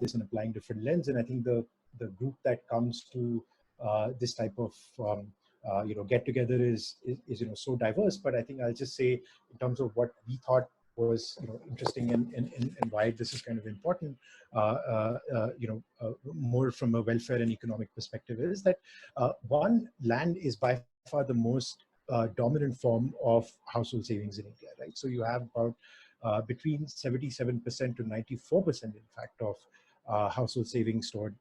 this and applying different lens. And I think the group that comes to this type of get-together is so diverse. But I think I'll just say, in terms of what we thought was interesting and why this is kind of important, more from a welfare and economic perspective, is that one, land is by far the most dominant form of household savings in India, right? So you have about between 77% to 94%, in fact, of household savings stored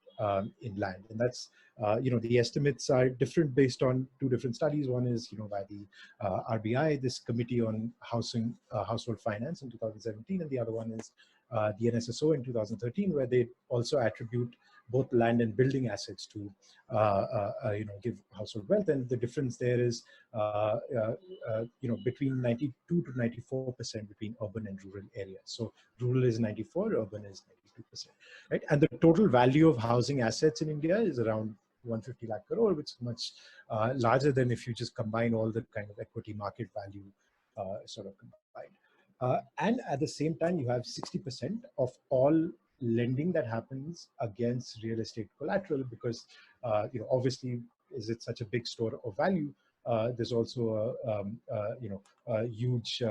in land. And that's, the estimates are different based on two different studies. One is, by the RBI, this Committee on Housing, Household Finance in 2017, and the other one is the NSSO in 2013, where they also attribute both land and building assets to, give household wealth. And the difference there is, between 92 to 94% between urban and rural areas. So rural is 94, urban is 92%, right? And the total value of housing assets in India is around 150 lakh crore, which is much larger than if you just combine all the kind of equity market value sort of combined. And at the same time, you have 60% of all lending that happens against real estate collateral, because obviously, is it such a big store of value? There's also a huge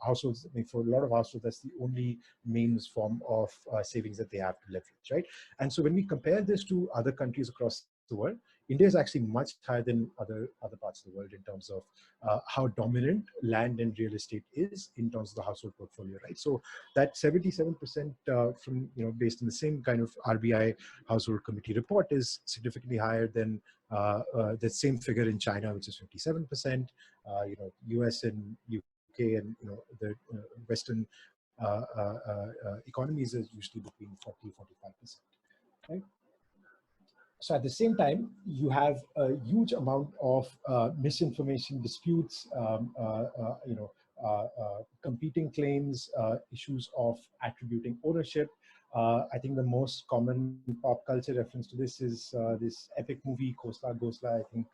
households. I mean, for a lot of households, that's the only main form of savings that they have to leverage, right? And so when we compare this to other countries across the world, India is actually much higher than other parts of the world in terms of how dominant land and real estate is in terms of the household portfolio, right? So that 77% from, based on the same kind of RBI Household Committee report, is significantly higher than the same figure in China, which is 57%, US and UK and, the Western economies is usually between 40-45%, right? So at the same time, you have a huge amount of misinformation, disputes, competing claims, issues of attributing ownership. I think the most common pop culture reference to this is this epic movie, Khosla Ghosla. I think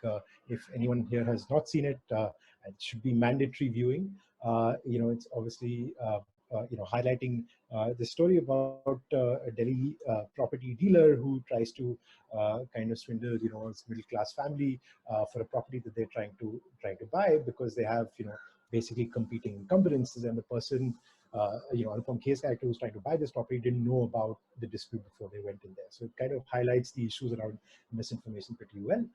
if anyone here has not seen it, it should be mandatory viewing. It's obviously highlighting the story about a Delhi property dealer who tries to kind of swindle, his middle-class family for a property that they're trying to buy, because they have, basically competing encumbrances, and the person, Anupam Kher's character who's trying to buy this property didn't know about the dispute before they went in there. So it kind of highlights the issues around misinformation pretty well.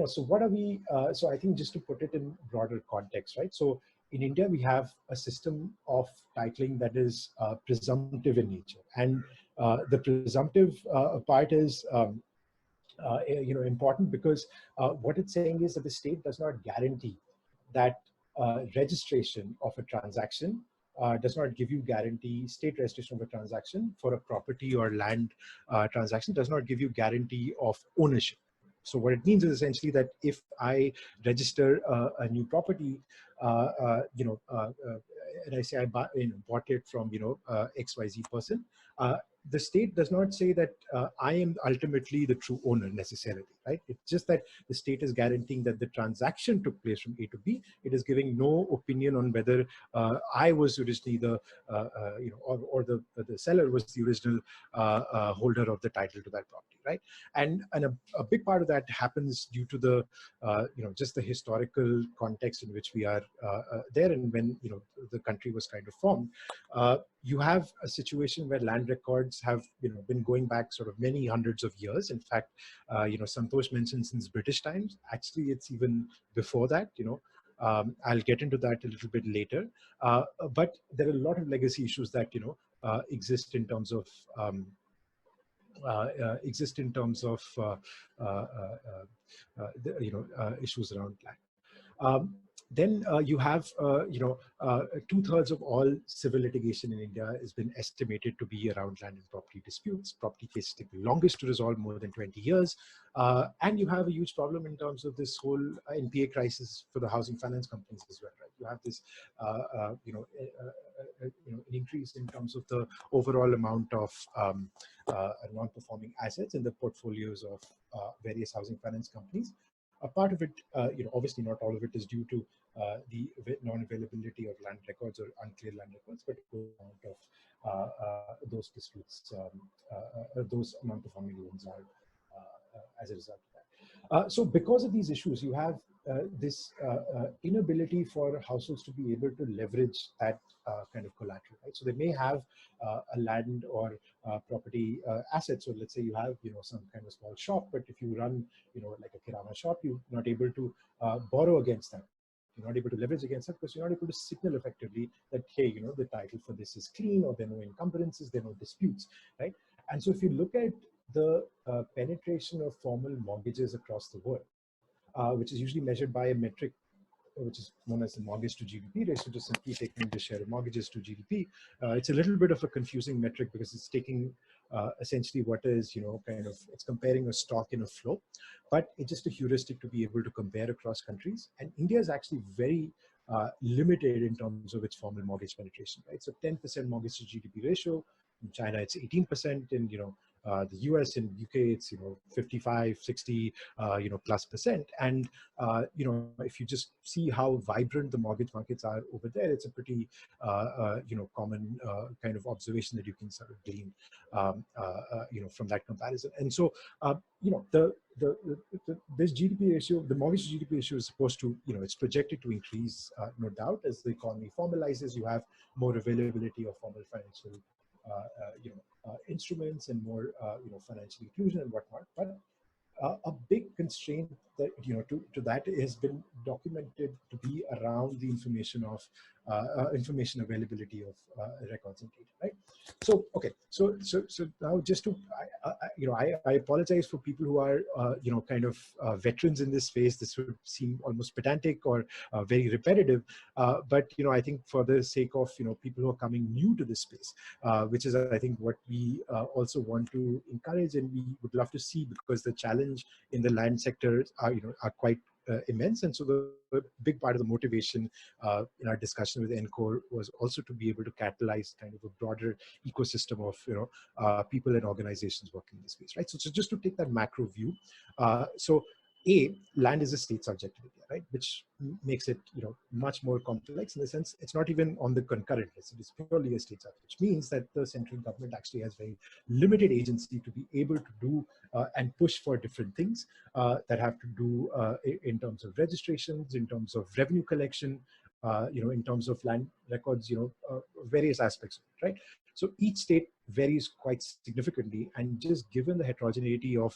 So what are we? So I think just to put it in broader context, right? So in India, we have a system of titling that is presumptive in nature, and the presumptive part is important, because what it's saying is that the state does not guarantee that registration of a transaction does not give you guarantee. State registration of a transaction for a property or land transaction does not give you guarantee of ownership. So what it means is essentially that if I register a new property, and I say I bought it from XYZ person, the state does not say that I am ultimately the true owner necessarily, right? It's just that the state is guaranteeing that the transaction took place from A to B. It is giving no opinion on whether I was originally the, or the seller was the original holder of the title to that property, right? And a big part of that happens due to the, just the historical context in which we are there, and when, the country was kind of formed. You have a situation where land records have been going back sort of many hundreds of years. In fact, Santosh mentioned since British times. Actually, it's even before that. I'll get into that a little bit later. But there are a lot of legacy issues that exist in terms of issues around land. Then you have, 2/3 of all civil litigation in India has been estimated to be around land and property disputes. Property cases take the longest to resolve, more than 20 years. And you have a huge problem in terms of this whole NPA crisis for the housing finance companies as well, right? You have this, an increase in terms of the overall amount of non-performing assets in the portfolios of various housing finance companies. A part of it, obviously not all of it is due to the non-availability of land records or unclear land records, but a good amount of those disputes, those non-performing loans are as a result of that. So because of these issues, you have this inability for households to be able to leverage that kind of collateral, right? So they may have a land or property asset. So let's say you have, some kind of small shop, but if you run, like a kirana shop, you're not able to borrow against that. You're not able to leverage against that because you're not able to signal effectively that, hey, the title for this is clean, or there are no encumbrances, there are no disputes, right? And so if you look at the penetration of formal mortgages across the world, which is usually measured by a metric which is known as the mortgage to GDP ratio, just simply taking the share of mortgages to GDP. It's a little bit of a confusing metric because it's taking essentially what is, it's comparing a stock in a flow, but it's just a heuristic to be able to compare across countries. And India is actually very limited in terms of its formal mortgage penetration, right? So 10% mortgage to GDP ratio. In China, it's 18%. In the US and UK, it's 55, 60, plus percent. And if you just see how vibrant the mortgage markets are over there, it's a pretty common kind of observation that you can sort of glean from that comparison. And so this GDP ratio, the mortgage to GDP ratio, is supposed to, it's projected to increase, no doubt, as the economy formalizes. You have more availability of formal financial instruments and more financial inclusion and whatnot. But a big constraint that to that has been documented to be around the information information availability of records and data, right? So okay, so now just to I apologize for people who are kind of veterans in this space. This would seem almost pedantic or very repetitive, but I think for the sake of people who are coming new to this space, which is I think what we also want to encourage, and we would love to see, because the challenge in the land sector are quite immense. And so the big part of the motivation in our discussion with NCore was also to be able to catalyze kind of a broader ecosystem of people and organizations working in this space, right? So just to take that macro view, land is a state subject in India, right? Which makes it, much more complex in the sense it's not even on the concurrent list. It is purely a state subject, which means that the central government actually has very limited agency to be able to do and push for different things that have to do in terms of registrations, in terms of revenue collection, in terms of land records, various aspects of it, right? So each state varies quite significantly, and just given the heterogeneity of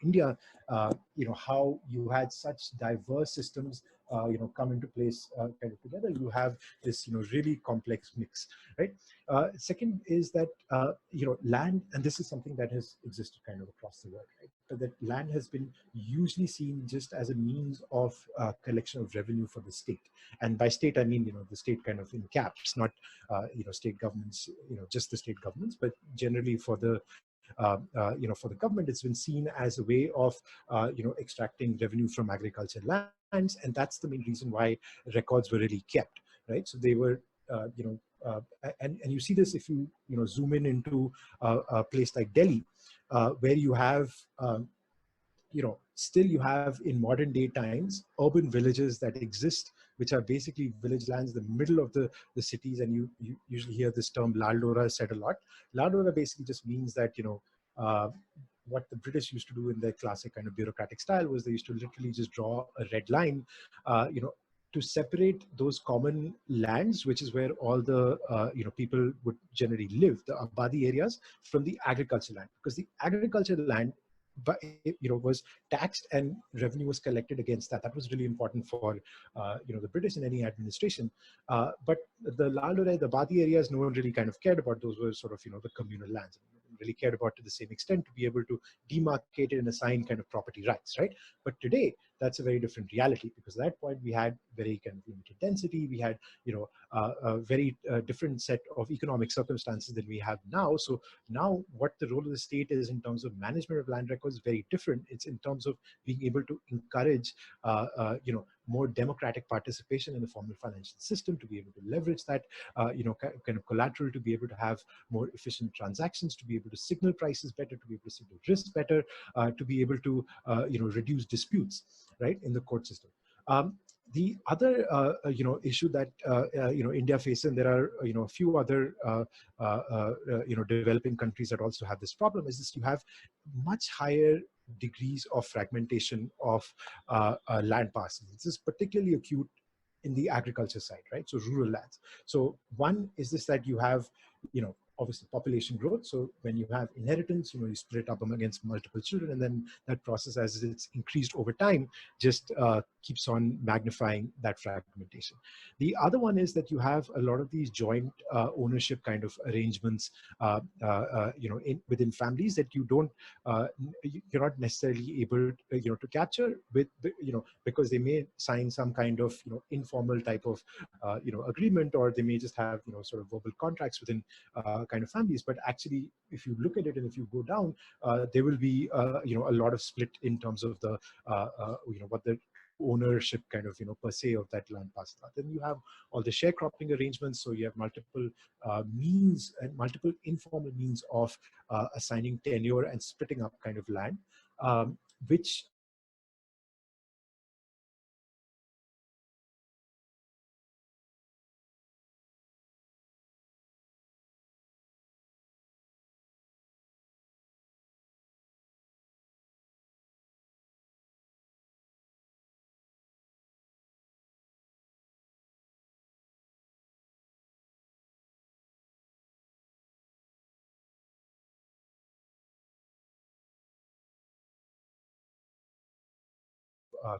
India, how you had such diverse systems come into place kind of together, you have this really complex mix, right? Second is that land, and this is something that has existed kind of across the world, right? But that land has been usually seen just as a means of collection of revenue for the state. And by state, I mean the state kind of in caps, not state governments, just the state governments, but generally for the for the government, it's been seen as a way of extracting revenue from agricultural lands, and that's the main reason why records were really kept, right? So they were and you see this if you zoom in into a place like Delhi, where you have still you have in modern day times urban villages that exist, which are basically village lands in the middle of the cities. And you usually hear this term Lal Dora said a lot. Lal Dora basically just means that what the British used to do in their classic kind of bureaucratic style was they used to literally just draw a red line to separate those common lands, which is where all the people would generally live, the Abadi areas, from the agricultural land, because the agricultural land was taxed and revenue was collected against that. That was really important for the British in any administration. But the Lal Dora, the Badi areas, no one really kind of cared about. Those were sort of the communal lands. Really cared about to the same extent to be able to demarcate it and assign kind of property rights, right? But today that's a very different reality, because at that point we had very kind of limited density. We had a very different set of economic circumstances than we have now. So now what the role of the state is in terms of management of land records is very different. It's in terms of being able to encourage more democratic participation in the formal financial system, to be able to leverage that, kind of collateral, to be able to have more efficient transactions, to be able to signal prices better, to be able to signal risk better, to be able to, reduce disputes, right, in the court system. The other, issue that India faces, and there are a few other developing countries that also have this problem, is this: you have much higher degrees of fragmentation of land parcels. This is particularly acute in the agriculture side, right? So rural lands. So one is this, that you have, obviously population growth. So when you have inheritance, you split up against multiple children, and then that process, as it's increased over time, just keeps on magnifying that fragmentation. The other one is that you have a lot of these joint ownership kind of arrangements, within families, that you're not necessarily able, to capture with, because they may sign some kind of, informal type of, agreement, or they may just have, sort of verbal contracts within kind of families. But actually, if you look at it and if you go down, there will be, a lot of split in terms of the, what the ownership kind of, per se, of that land parcel. Then you have all the sharecropping arrangements. So you have multiple means and multiple informal means of assigning tenure and splitting up kind of land, which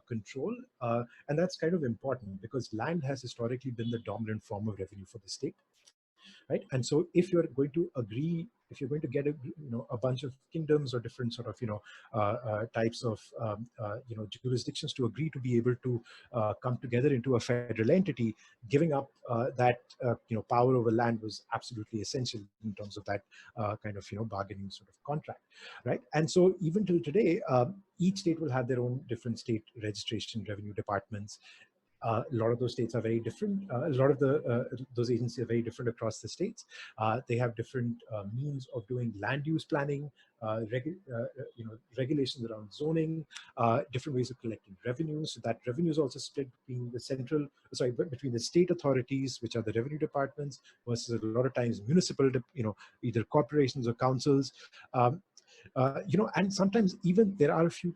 control. And that's kind of important, because land has historically been the dominant form of revenue for the state, right? And so if you're going to agree, if you're going to get a bunch of kingdoms or different sort of types of jurisdictions to agree to be able to come together into a federal entity, giving up that power over land was absolutely essential in terms of that kind of bargaining sort of contract, right? And so even till today, each state will have their own different state registration revenue departments. A lot of those states are very different. A lot of those agencies are very different across the states. They have different means of doing land use planning, regulations around zoning, different ways of collecting revenue. So that revenue is also split between between the state authorities, which are the revenue departments, versus a lot of times municipal, either corporations or councils. And sometimes even there are a few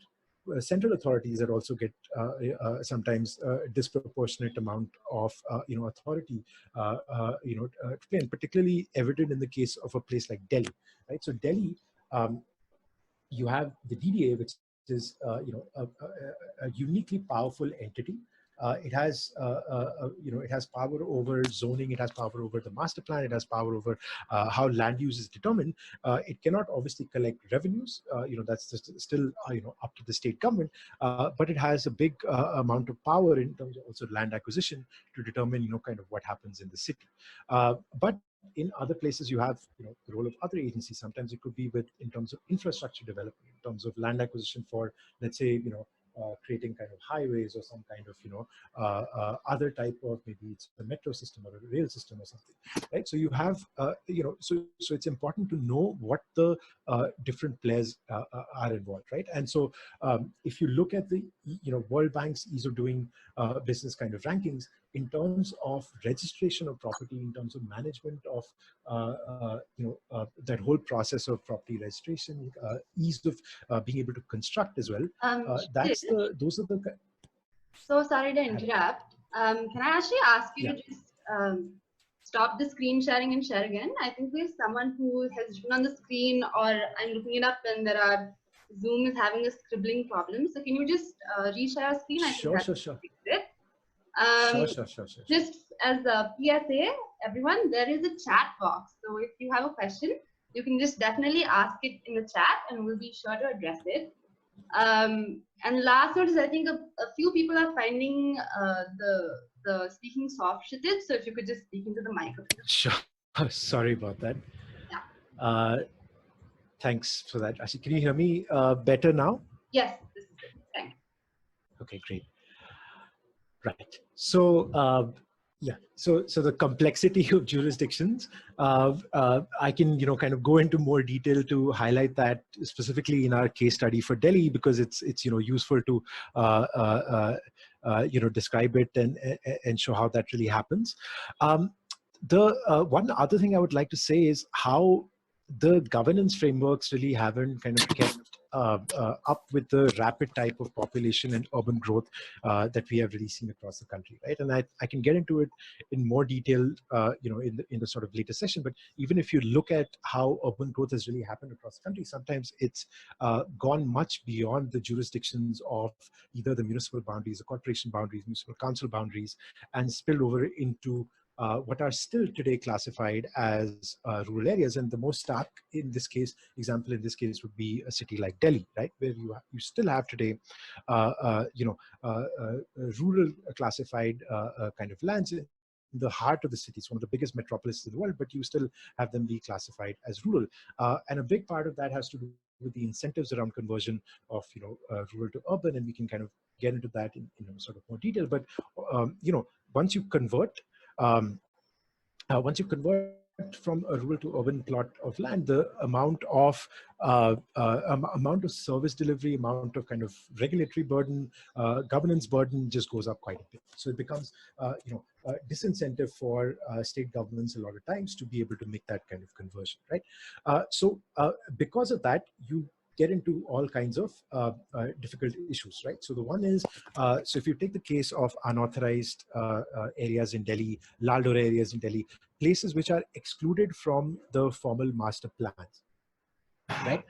central authorities that also get sometimes a disproportionate amount of authority, to play, and particularly evident in the case of a place like Delhi, right? So Delhi, you have the DDA, which is a uniquely powerful entity. It has power over zoning. It has power over the master plan. It has power over how land use is determined. It cannot obviously collect revenues. That's just still up to the state government. But it has a big amount of power in terms of also land acquisition to determine kind of what happens in the city. But in other places, you have the role of other agencies. Sometimes it could be in terms of infrastructure development, in terms of land acquisition for, let's say, creating kind of highways or some kind of other type of, maybe it's a metro system or a rail system or something, right? So you have so it's important to know what the different players are involved, right? And so if you look at the World Bank's ease of doing business kind of rankings, in terms of registration of property, in terms of management of that whole process of property registration, ease of being able to construct as well. Those are the. So sorry to interrupt. Can I actually ask you to just stop the screen sharing and share again? I think there's someone who has written on the screen, or I'm looking it up and there are Zoom is having a scribbling problem. So can you just reshare screen? I think that's Sure. it. Sure. Just as a PSA, everyone, there is a chat box. So if you have a question, you can just definitely ask it in the chat and we'll be sure to address it. And last note is, I think a few people are finding the speaking soft, Kshitij. So if you could just speak into the microphone. Sure. Sorry about that. Yeah. Thanks for that. Actually, can you hear me better now? Yes, this is it. Thank you. Okay, great. Right. So, yeah. So the complexity of jurisdictions, I can, kind of go into more detail to highlight that specifically in our case study for Delhi, because it's useful to, describe it and show how that really happens. The one other thing I would like to say is how the governance frameworks really haven't kind of kept up with the rapid type of population and urban growth that we have really seen across the country, right? And I can get into it in more detail, in the sort of later session. But even if you look at how urban growth has really happened across the country, sometimes it's gone much beyond the jurisdictions of either the municipal boundaries, the corporation boundaries, municipal council boundaries, and spilled over into what are still today classified as rural areas. And the most stark example in this case would be a city like Delhi, right, where you still have today, rural classified kind of lands in the heart of the city. It's one of the biggest metropolises in the world, but you still have them be classified as rural. And a big part of that has to do with the incentives around conversion of rural to urban, and we can kind of get into that in sort of more detail. But once you convert from a rural to urban plot of land, the amount of service delivery, amount of kind of regulatory burden, governance burden just goes up quite a bit. So it becomes, a disincentive for state governments a lot of times to be able to make that kind of conversion, right? Because of that, you get into all kinds of difficult issues, right? So the one is, so if you take the case of unauthorized areas in Delhi, Lador areas in Delhi, places which are excluded from the formal master plans, right?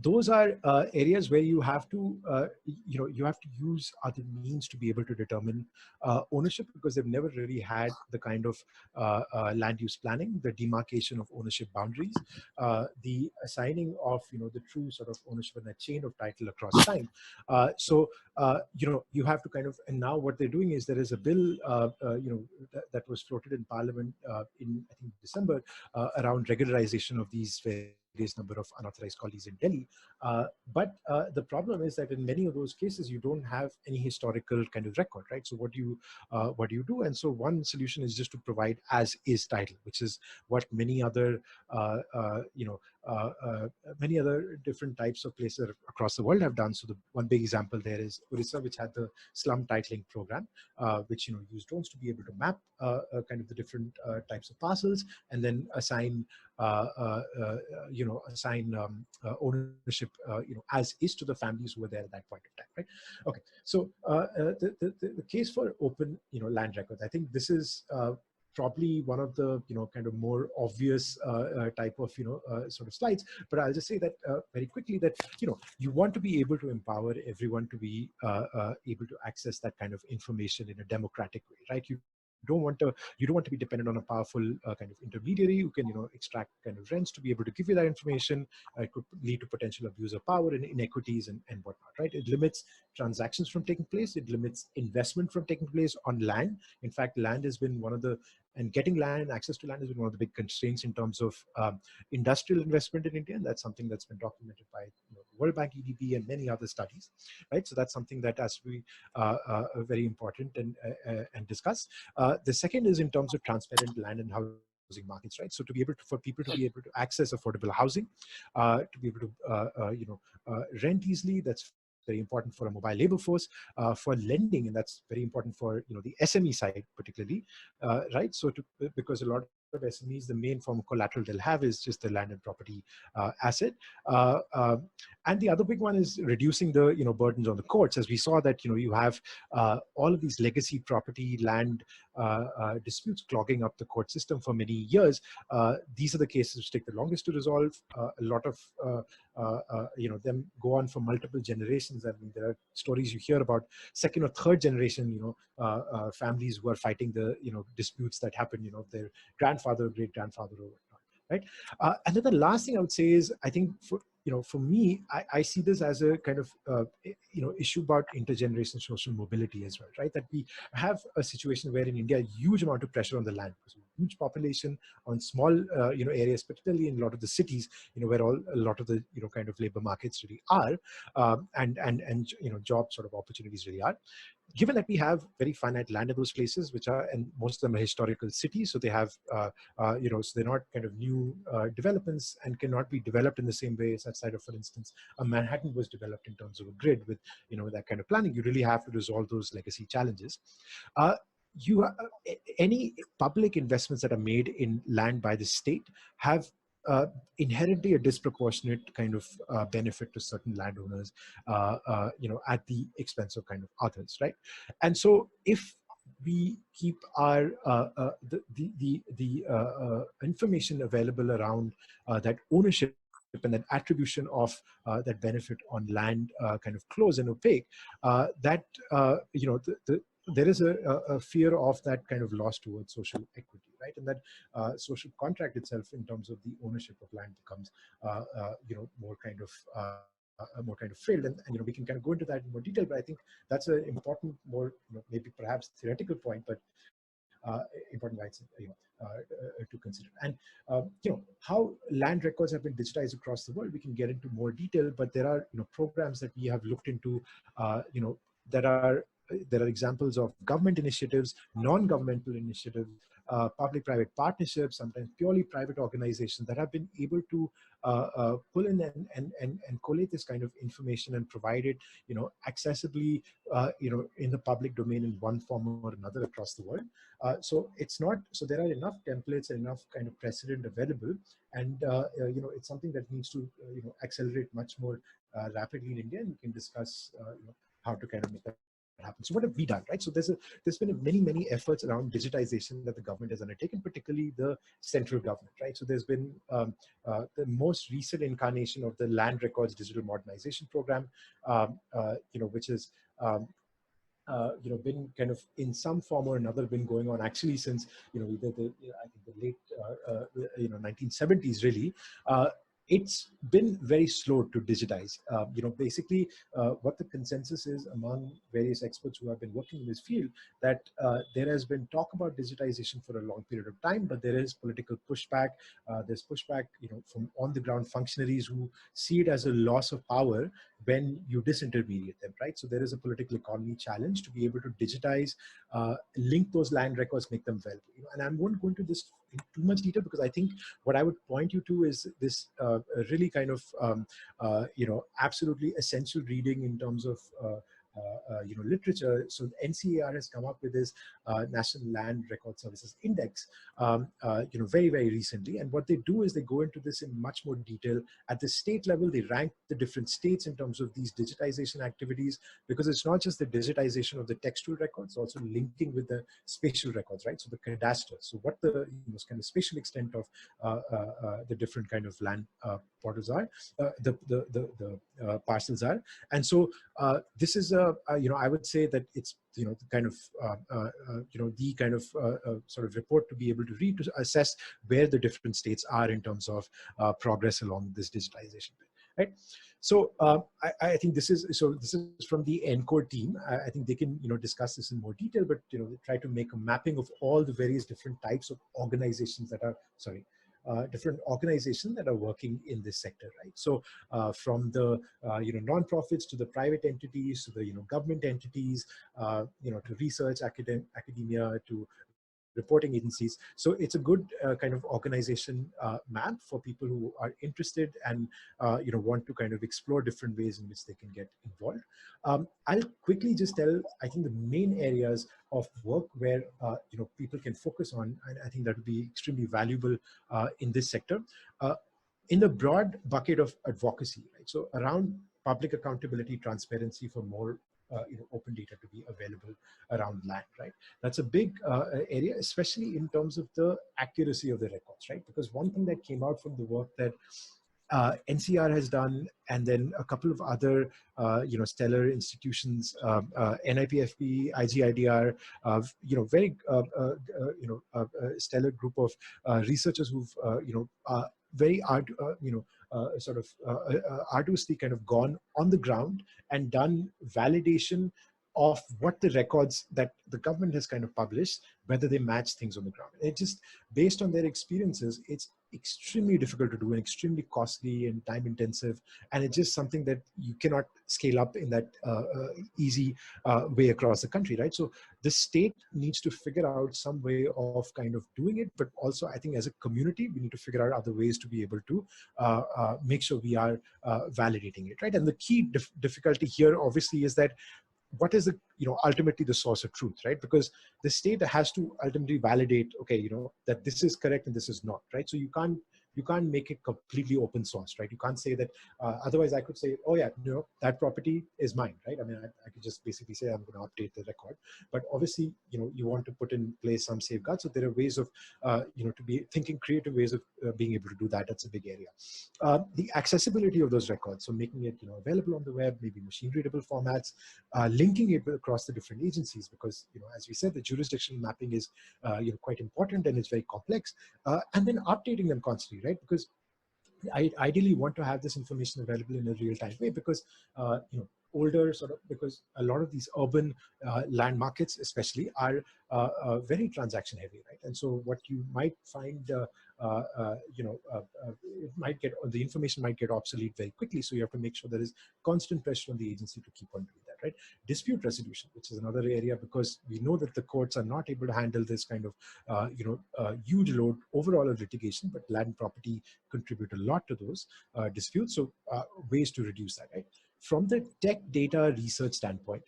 Those are areas where you have to, use other means to be able to determine ownership, because they've never really had the kind of land use planning, the demarcation of ownership boundaries, the assigning of, the true sort of ownership and a chain of title across time. You have to kind of, and now what they're doing is there is a bill, that was floated in Parliament in, I think, December, around regularization of these various number of unauthorized colonies in Delhi. But the problem is that in many of those cases, you don't have any historical kind of record, right? So what do you do? And so one solution is just to provide as is title, which is what many other, many other different types of places across the world have done. So the one big example there is Orissa, which had the slum titling program, which used drones to be able to map kind of the different types of parcels, and then assign ownership, as is to the families who were there at that point of time, right? Okay, so the case for open, land records, I think this is probably one of the, kind of more obvious type of, sort of slides. But I'll just say that very quickly that, you want to be able to empower everyone to be able to access that kind of information in a democratic way, right? You don't want to be dependent on a powerful kind of intermediary who can extract kind of rents to be able to give you that information. It could lead to potential abuse of power and inequities and whatnot, right? It limits transactions from taking place. It limits investment from taking place on land. In fact, land has been one of the, and getting land and access to land has been one of the big constraints in terms of industrial investment in India, and that's something that's been documented by World Bank, EDB, and many other studies, right? So that's something that has to be very important and discuss. The second is in terms of transparent land and housing markets, right? So to be able to, for people to be able to access affordable housing, to be able to rent easily, that's very important for a mobile labor force, for lending, and that's very important for the SME side particularly, right? So because a lot of SMEs, the main form of collateral they'll have is just the land and property asset. And the other big one is reducing the burdens on the courts, as we saw that you have all of these legacy property land disputes clogging up the court system for many years. These are the cases which take the longest to resolve. A lot of them go on for multiple generations. I mean, there are stories you hear about second or third generation families who are fighting the disputes that happen their grandfather, great grandfather, or whatnot, right? And then the last thing I would say is, I think for me, I see this as a kind of issue about intergenerational social mobility as well, right? That we have a situation where in India, a huge amount of pressure on the land, because we huge population on small, areas, particularly in a lot of the cities, where a lot of the, kind of labor markets really are, and job sort of opportunities really are. Given that we have very finite land in those places, which are, and most of them are historical cities, so they have, so they're not kind of new developments and cannot be developed in the same way as outside of, for instance, Manhattan was developed in terms of a grid with, that kind of planning. You really have to resolve those legacy challenges. You any public investments that are made in land by the state have inherently a disproportionate kind of benefit to certain landowners, at the expense of kind of others, right? And so if we keep our information available around that ownership and that attribution of that benefit on land kind of close and opaque, that there is a fear of that kind of loss towards social equity, right? And that social contract itself, in terms of the ownership of land, becomes more kind of failed. And we can kind of go into that in more detail, but I think that's an important, more maybe perhaps theoretical point, but important rights to consider. And how land records have been digitized across the world, we can get into more detail, but there are programs that we have looked into, that are there are examples of government initiatives, non-governmental initiatives, public-private partnerships, sometimes purely private organizations that have been able to pull in and collate this kind of information and provide it, accessibly, in the public domain in one form or another across the world. So there are enough templates and enough kind of precedent available, and it's something that needs to accelerate much more rapidly in India, and we can discuss how to kind of make that happen. So what have we done, right? So there's been many efforts around digitization that the government has undertaken, particularly the central government, right? So there's been the most recent incarnation of the Land Records Digital Modernization Program, which is been kind of in some form or another been going on actually since either I think the late 1970s really. It's been very slow to digitize. Basically, what the consensus is among various experts who have been working in this field, that there has been talk about digitization for a long period of time, but there is political pushback. There's pushback, from on-the-ground functionaries who see it as a loss of power when you disintermediate them, right? So there is a political economy challenge to be able to digitize, link those land records, make them available. And I won't go into this in too much detail, because I think what I would point you to is this really kind of absolutely essential reading in terms of literature. So the NCAR has come up with this National Land Record Services Index, very recently. And what they do is they go into this in much more detail. At the state level, they rank the different states in terms of these digitization activities, because it's not just the digitization of the textual records, also linking with the spatial records, right? So the cadastral. So what the kind of spatial extent of the different kind of land portals are, the parcels are. And so this is I would say that it's the kind of the kind of sort of report to be able to read, to assess where the different states are in terms of progress along this digitization, right? So I think this is from the NCore team. I think they can discuss this in more detail, but they try to make a mapping of all the various different types of organizations that are different organizations that are working in this sector, right? So from the non-profits to the private entities to the government entities, to research academia to reporting agencies. So it's a good kind of organization map for people who are interested and want to kind of explore different ways in which they can get involved. I'll quickly just tell, I think, the main areas of work where people can focus on, and I think that would be extremely valuable in this sector. In the broad bucket of advocacy, right? So around public accountability, transparency for more open data to be available around land, right? That's a big area, especially in terms of the accuracy of the records, right? Because one thing that came out from the work that NCR has done, and then a couple of other, stellar institutions, NIPFP, IGIDR, very, stellar group of researchers who've, very arduously kind of gone on the ground and done validation of what the records that the government has kind of published, whether they match things on the ground. It just, based on their experiences, it's extremely difficult to do and extremely costly and time intensive. And it's just something that you cannot scale up in that easy way across the country, right? So the state needs to figure out some way of kind of doing it, but also I think as a community, we need to figure out other ways to be able to make sure we are validating it, right? And the key difficulty here obviously is that what is the, ultimately the source of truth, right? Because the state has to ultimately validate, okay, that this is correct and this is not, right? So you can't make it completely open source, right? You can't say that, otherwise I could say, oh yeah, that property is mine, right? I mean, I could just basically say I'm going to update the record, but obviously, you want to put in place some safeguards. So there are ways of, to be thinking creative ways of being able to do that. That's a big area. The accessibility of those records, so making it, available on the web, maybe machine readable formats, linking it across the different agencies, because, as we said, the jurisdictional mapping is, quite important and it's very complex, and then updating them constantly, right? Because I ideally want to have this information available in a real-time way, because older sort of, because a lot of these urban land markets especially are very transaction heavy, right? And so what you might find, it might get, the information might get obsolete very quickly. So you have to make sure there is constant pressure on the agency to keep on doing that, right? Dispute resolution, which is another area, because we know that the courts are not able to handle this kind of huge load overall of litigation, but land property contribute a lot to those disputes. So ways to reduce that, right? From the tech data research standpoint,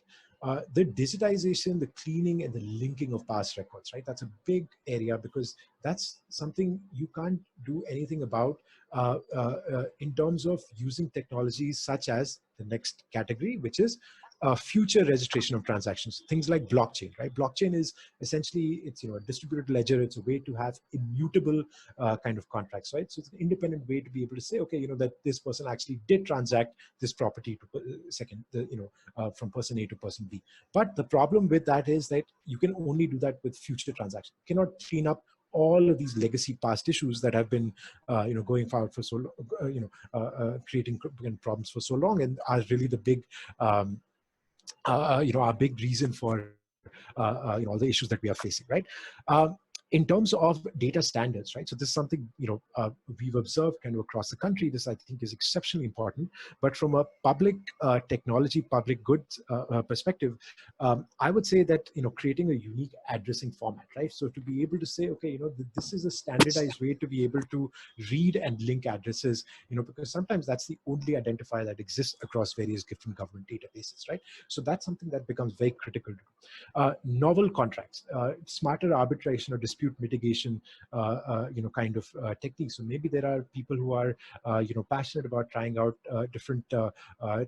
the digitization, the cleaning, and the linking of past records, right? That's a big area, because that's something you can't do anything about in terms of using technologies such as the next category, which is future registration of transactions, things like blockchain, right? Blockchain is essentially, it's, a distributed ledger. It's a way to have immutable kind of contracts, right? So it's an independent way to be able to say, okay, that this person actually did transact this property to from person A to person B. But the problem with that is that you can only do that with future transactions. You cannot clean up all of these legacy past issues that have been, going forward for so long, creating problems for so long, and are really the big, our big reason for all the issues that we are facing, right? In terms of data standards, right? So this is something, we've observed kind of across the country. This, I think, is exceptionally important. But from a public technology, public goods perspective, I would say that, creating a unique addressing format, right? So to be able to say, okay, this is a standardized way to be able to read and link addresses, because sometimes that's the only identifier that exists across various different government databases, right? So that's something that becomes very critical. Novel contracts, smarter arbitration or dispute mitigation, kind of techniques. So maybe there are people who are, passionate about trying out different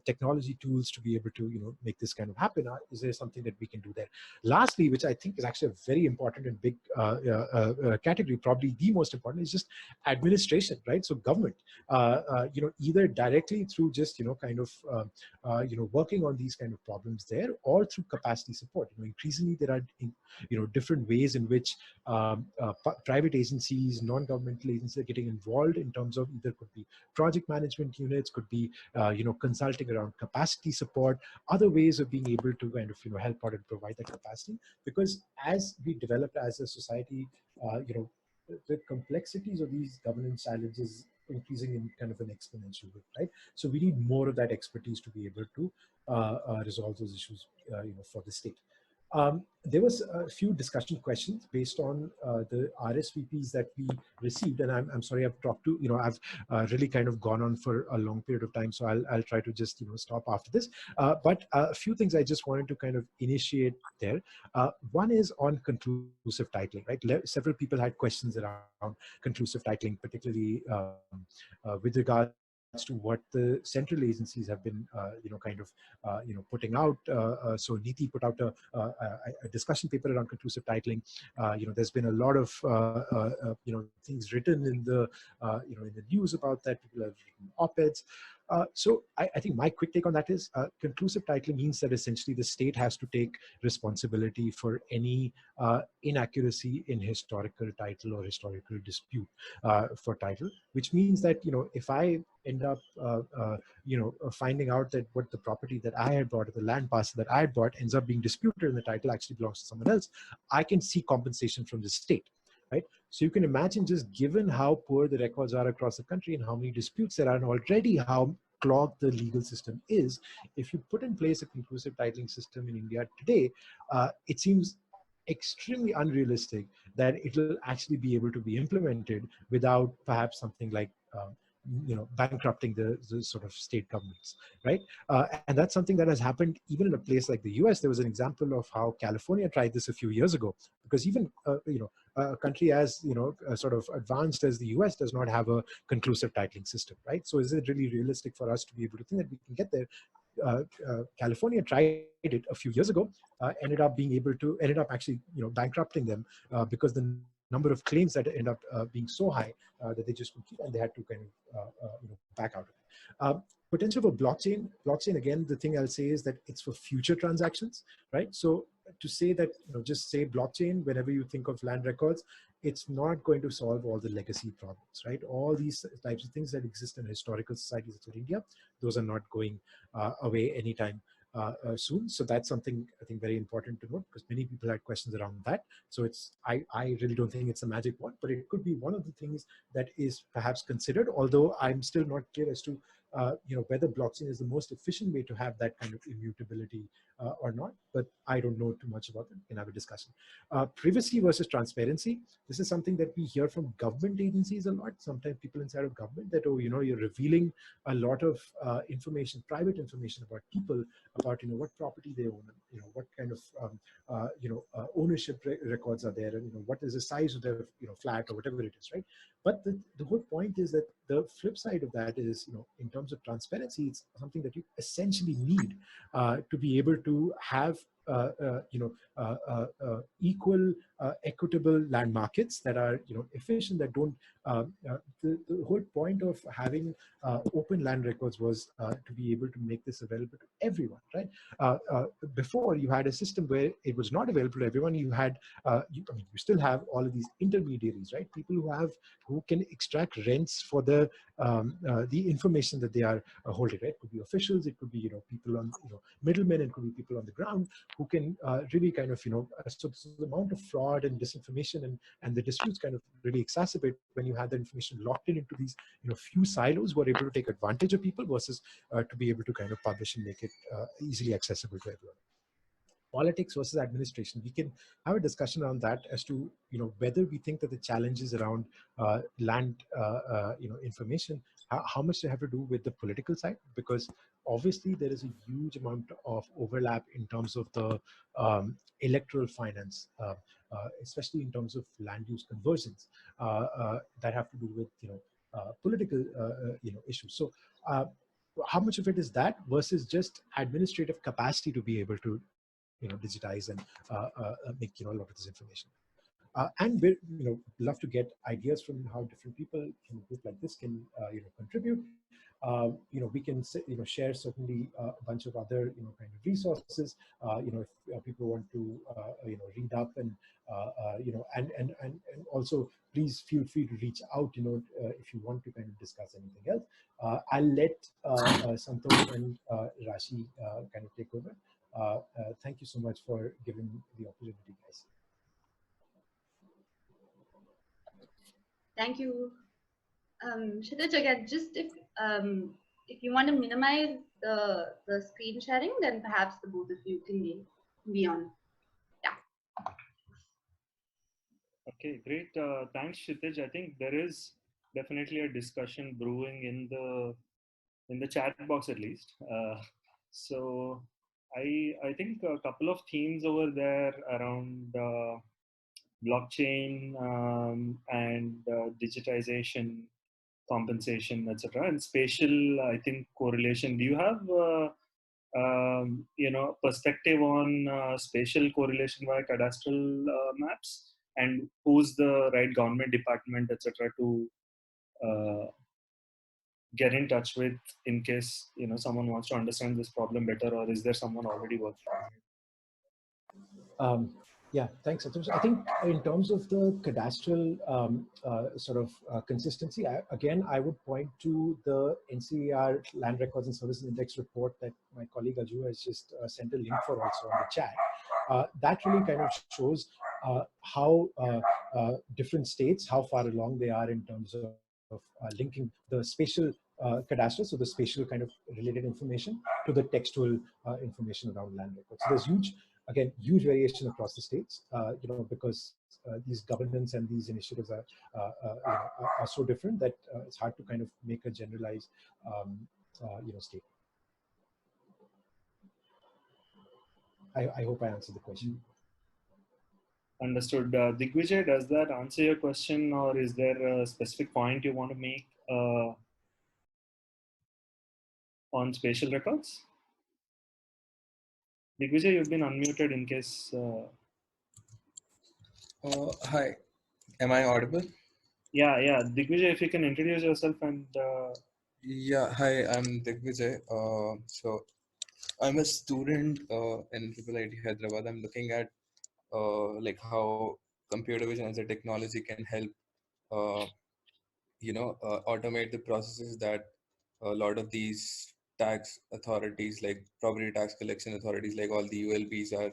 technology tools to be able to, make this kind of happen. Is there something that we can do there? Lastly, which I think is actually a very important and big category, probably the most important, is just administration, right? So government, either directly through just, kind of, working on these kind of problems there, or through capacity support. Increasingly there are, different ways in which private agencies, non-governmental agencies are getting involved in terms of, either could be project management units, could be, consulting around capacity support, other ways of being able to kind of, help out and provide that capacity. Because as we develop as a society, the complexities of these governance challenges increasing in kind of an exponential way, right? So we need more of that expertise to be able to resolve those issues, for the state. There was a few discussion questions based on the RSVPs that we received, and I'm sorry, I've talked to, I've really kind of gone on for a long period of time, so I'll try to just, stop after this. But a few things I just wanted to kind of initiate there. One is on conclusive titling, right? Several people had questions around conclusive titling, particularly with regards to what the central agencies have been, kind of, putting out. So NITI put out a discussion paper around conclusive titling. There's been a lot of, things written in the, in the news about that. People have written op-eds. So I think my quick take on that is conclusive titling means that essentially the state has to take responsibility for any inaccuracy in historical title or historical dispute for title, which means that, if I end up, finding out that what the property that I had bought or the land parcel that I had bought ends up being disputed and the title actually belongs to someone else, I can seek compensation from the state. Right? So you can imagine, just given how poor the records are across the country and how many disputes there are, and already how clogged the legal system is, if you put in place a conclusive titling system in India today, it seems extremely unrealistic that it will actually be able to be implemented without perhaps something like bankrupting the sort of state governments, right? And that's something that has happened even in a place like the US. There was an example of how California tried this a few years ago, because even a country as sort of advanced as the US does not have a conclusive titling system, right? So is it really realistic for us to be able to think that we can get there? California tried it a few years ago, ended up actually bankrupting them because the number of claims that ended up being so high that they just couldn't keep, and they had to kind of back out of it. Potential for blockchain, again, the thing I'll say is that it's for future transactions, right? So to say that, just say blockchain whenever you think of land records, it's not going to solve all the legacy problems, right? All these types of things that exist in historical societies such as India, those are not going away anytime soon. So that's something I think very important to note, because many people had questions around that. So I really don't think it's a magic wand, but it could be one of the things that is perhaps considered, although I'm still not clear as to whether blockchain is the most efficient way to have that kind of immutability or not. But I don't know too much about it. We can have a discussion. Privacy versus transparency. This is something that we hear from government agencies a lot. Sometimes people inside of government that, oh, you're revealing a lot of information, private information about people, about what property they own, and what kind of ownership records are there, and what is the size of their flat or whatever it is, right? But the whole point is that the flip side of that is, in terms of transparency, it's something that you essentially need to be able to have equal, equitable land markets that are efficient, that don't. The whole point of having open land records was to be able to make this available to everyone, right? Before, you had a system where it was not available to everyone. You had, you still have all of these intermediaries, right? People who can extract rents for the information that they are holding, right? It could be officials, it could be people on middlemen, it could be people on the ground who can really kind of so the amount of fraud and disinformation and the disputes kind of really exacerbate when you have the information locked into these few silos who are able to take advantage of people versus to be able to kind of publish and make it easily accessible to everyone. Politics versus administration. We can have a discussion on that as to whether we think that the challenges around land information, how much they have to do with the political side, because obviously there is a huge amount of overlap in terms of the electoral finance, especially in terms of land use conversions that have to do with political issues. So how much of it is that versus just administrative capacity to be able to digitize and make a lot of this information. And we love to get ideas from how different people in a group like this can contribute. We can share certainly a bunch of other kind of resources. If people want to read up and and also please feel free to reach out if you want to kind of discuss anything else. I'll let Santosh and Rashi kind of take over. Thank you so much for giving the opportunity, guys. Thank you. Kshitij, again, just if you want to minimize the screen sharing, then perhaps the both of you can be on. Yeah. Okay, great. Thanks, Kshitij. I think there is definitely a discussion brewing in the chat box, at least. So I think a couple of themes over there around blockchain and digitization, compensation, etc., and spatial, I think, correlation. Do you have perspective on spatial correlation via cadastral maps, and who's the right government department, etc., to get in touch with in case someone wants to understand this problem better, or is there someone already working on it? Yeah, thanks, Atul. I think in terms of the cadastral consistency, I would point to the NCR Land Records and Services Index report that my colleague Aju has just sent a link for also on the chat. That really kind of shows how different states, how far along they are in terms of linking the spatial cadastral, so the spatial kind of related information, to the textual information around land records. So there's huge variation across the states, because these governance and these initiatives are so different that it's hard to kind of make a generalized, statement. I hope I answered the question. Understood. Digvijay, does that answer your question, or is there a specific point you want to make on spatial records? Digvijay, you've been unmuted in case. Hi, am I audible? Yeah. Digvijay, if you can introduce yourself and. Yeah, hi, I'm Digvijay. So I'm a student in IIIT Hyderabad. I'm looking at like how computer vision as a technology can help, automate the processes that a lot of these tax authorities, like property tax collection authorities, like all the ULBs are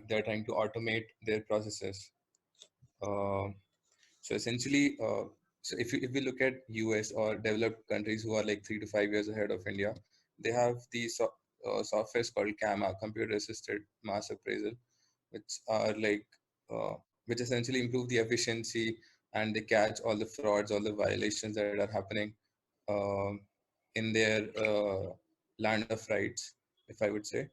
they're trying to automate their processes. So essentially, so if we look at US or developed countries who are like 3 to 5 years ahead of India, they have these softwares called CAMA, computer assisted mass appraisal, which are which essentially improve the efficiency, and they catch all the frauds, all the violations that are happening in their land of rights, if I would say.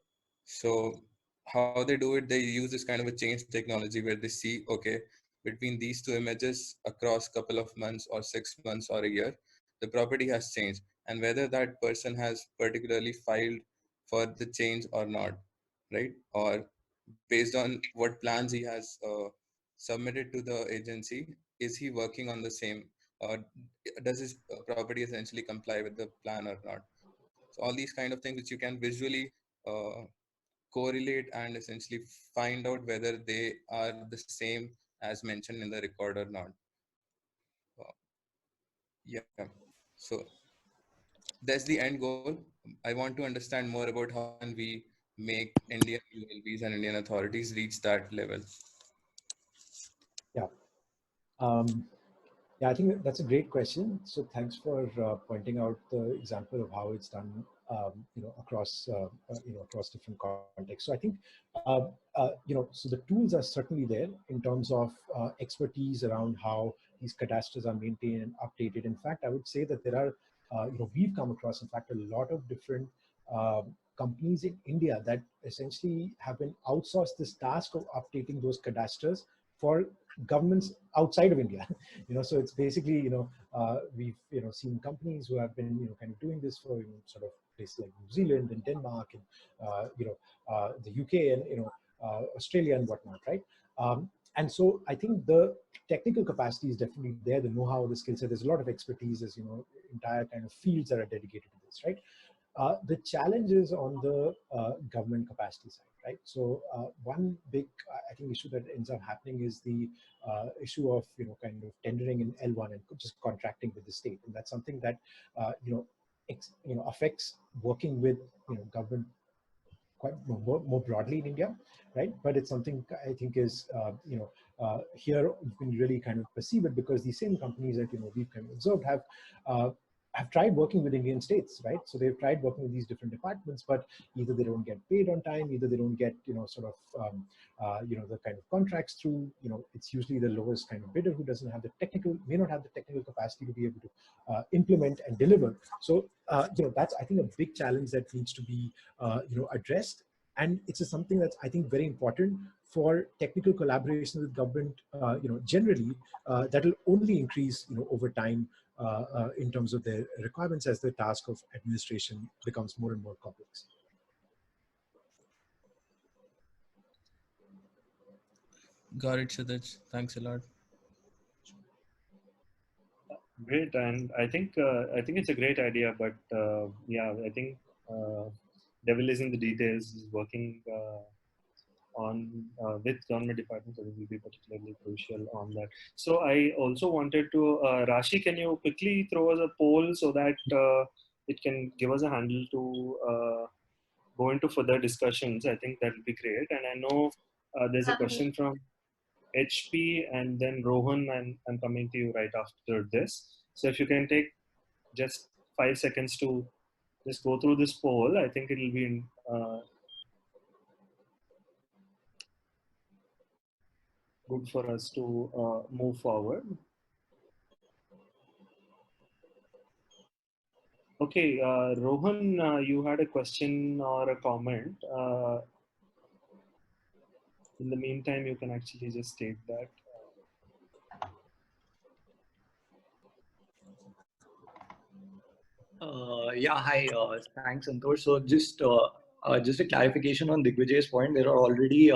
So how they do it, they use this kind of a change technology where they see, okay, between these two images across couple of months or 6 months or a year, the property has changed, and whether that person has particularly filed for the change or not, right? Or based on what plans he has submitted to the agency, is he working on the same, or does his property essentially comply with the plan or not? So all these kind of things which you can visually uh, correlate and essentially find out whether they are the same as mentioned in the record or not. Yeah, so that's the end goal. I want to understand more about how can we make Indian ULBs and Indian authorities reach that level. Yeah. Yeah, I think that's a great question. So thanks for pointing out the example of how it's done, across different contexts. So I think, so the tools are certainly there in terms of expertise around how these cadastres are maintained and updated. In fact, I would say that there are, we've come across, in fact, a lot of different companies in India that essentially have been outsourced this task of updating those cadastres for governments outside of India. So it's basically, we've seen companies who have been kind of doing this for sort of places like New Zealand and Denmark and the UK and Australia and whatnot, right? And so I think the technical capacity is definitely there, the know-how, the skill set. There's a lot of expertise, as entire kind of fields that are dedicated to this, right? The challenge is on the government capacity side, right? So one big, I think, issue that ends up happening is the issue of kind of tendering in L1 and just contracting with the state, and that's something that affects working with government quite more broadly in India, right? But it's something I think is here you can really kind of perceive it, because these same companies that we've kind of observed have tried working with Indian states, right? So they've tried working with these different departments, but either they don't get paid on time, either they don't get the kind of contracts through. It's usually the lowest kind of bidder who doesn't have may not have the technical capacity to be able to implement and deliver. So that's, I think, a big challenge that needs to be addressed. And it's something that's, I think, very important for technical collaboration with government, generally, that will only increase, over time, in terms of their requirements as the task of administration becomes more and more complex. Got it, Kshitij. Thanks a lot. Great, and I think it's a great idea, but yeah, I think devil is in the details. Is working on with government departments, I think will be particularly crucial on that. So I also wanted to Rashi, can you quickly throw us a poll so that it can give us a handle to go into further discussions? I think that would be great. And I know there's a question from HP and then Rohan, and I'm coming to you right after this. So if you can take just 5 seconds to just go through this poll, I think it will be good for us to move forward. Okay, Rohan, you had a question or a comment. In the meantime, you can actually just state that. Yeah, hi. Thanks, Santosh. So just a clarification on Digvijay's point. They're already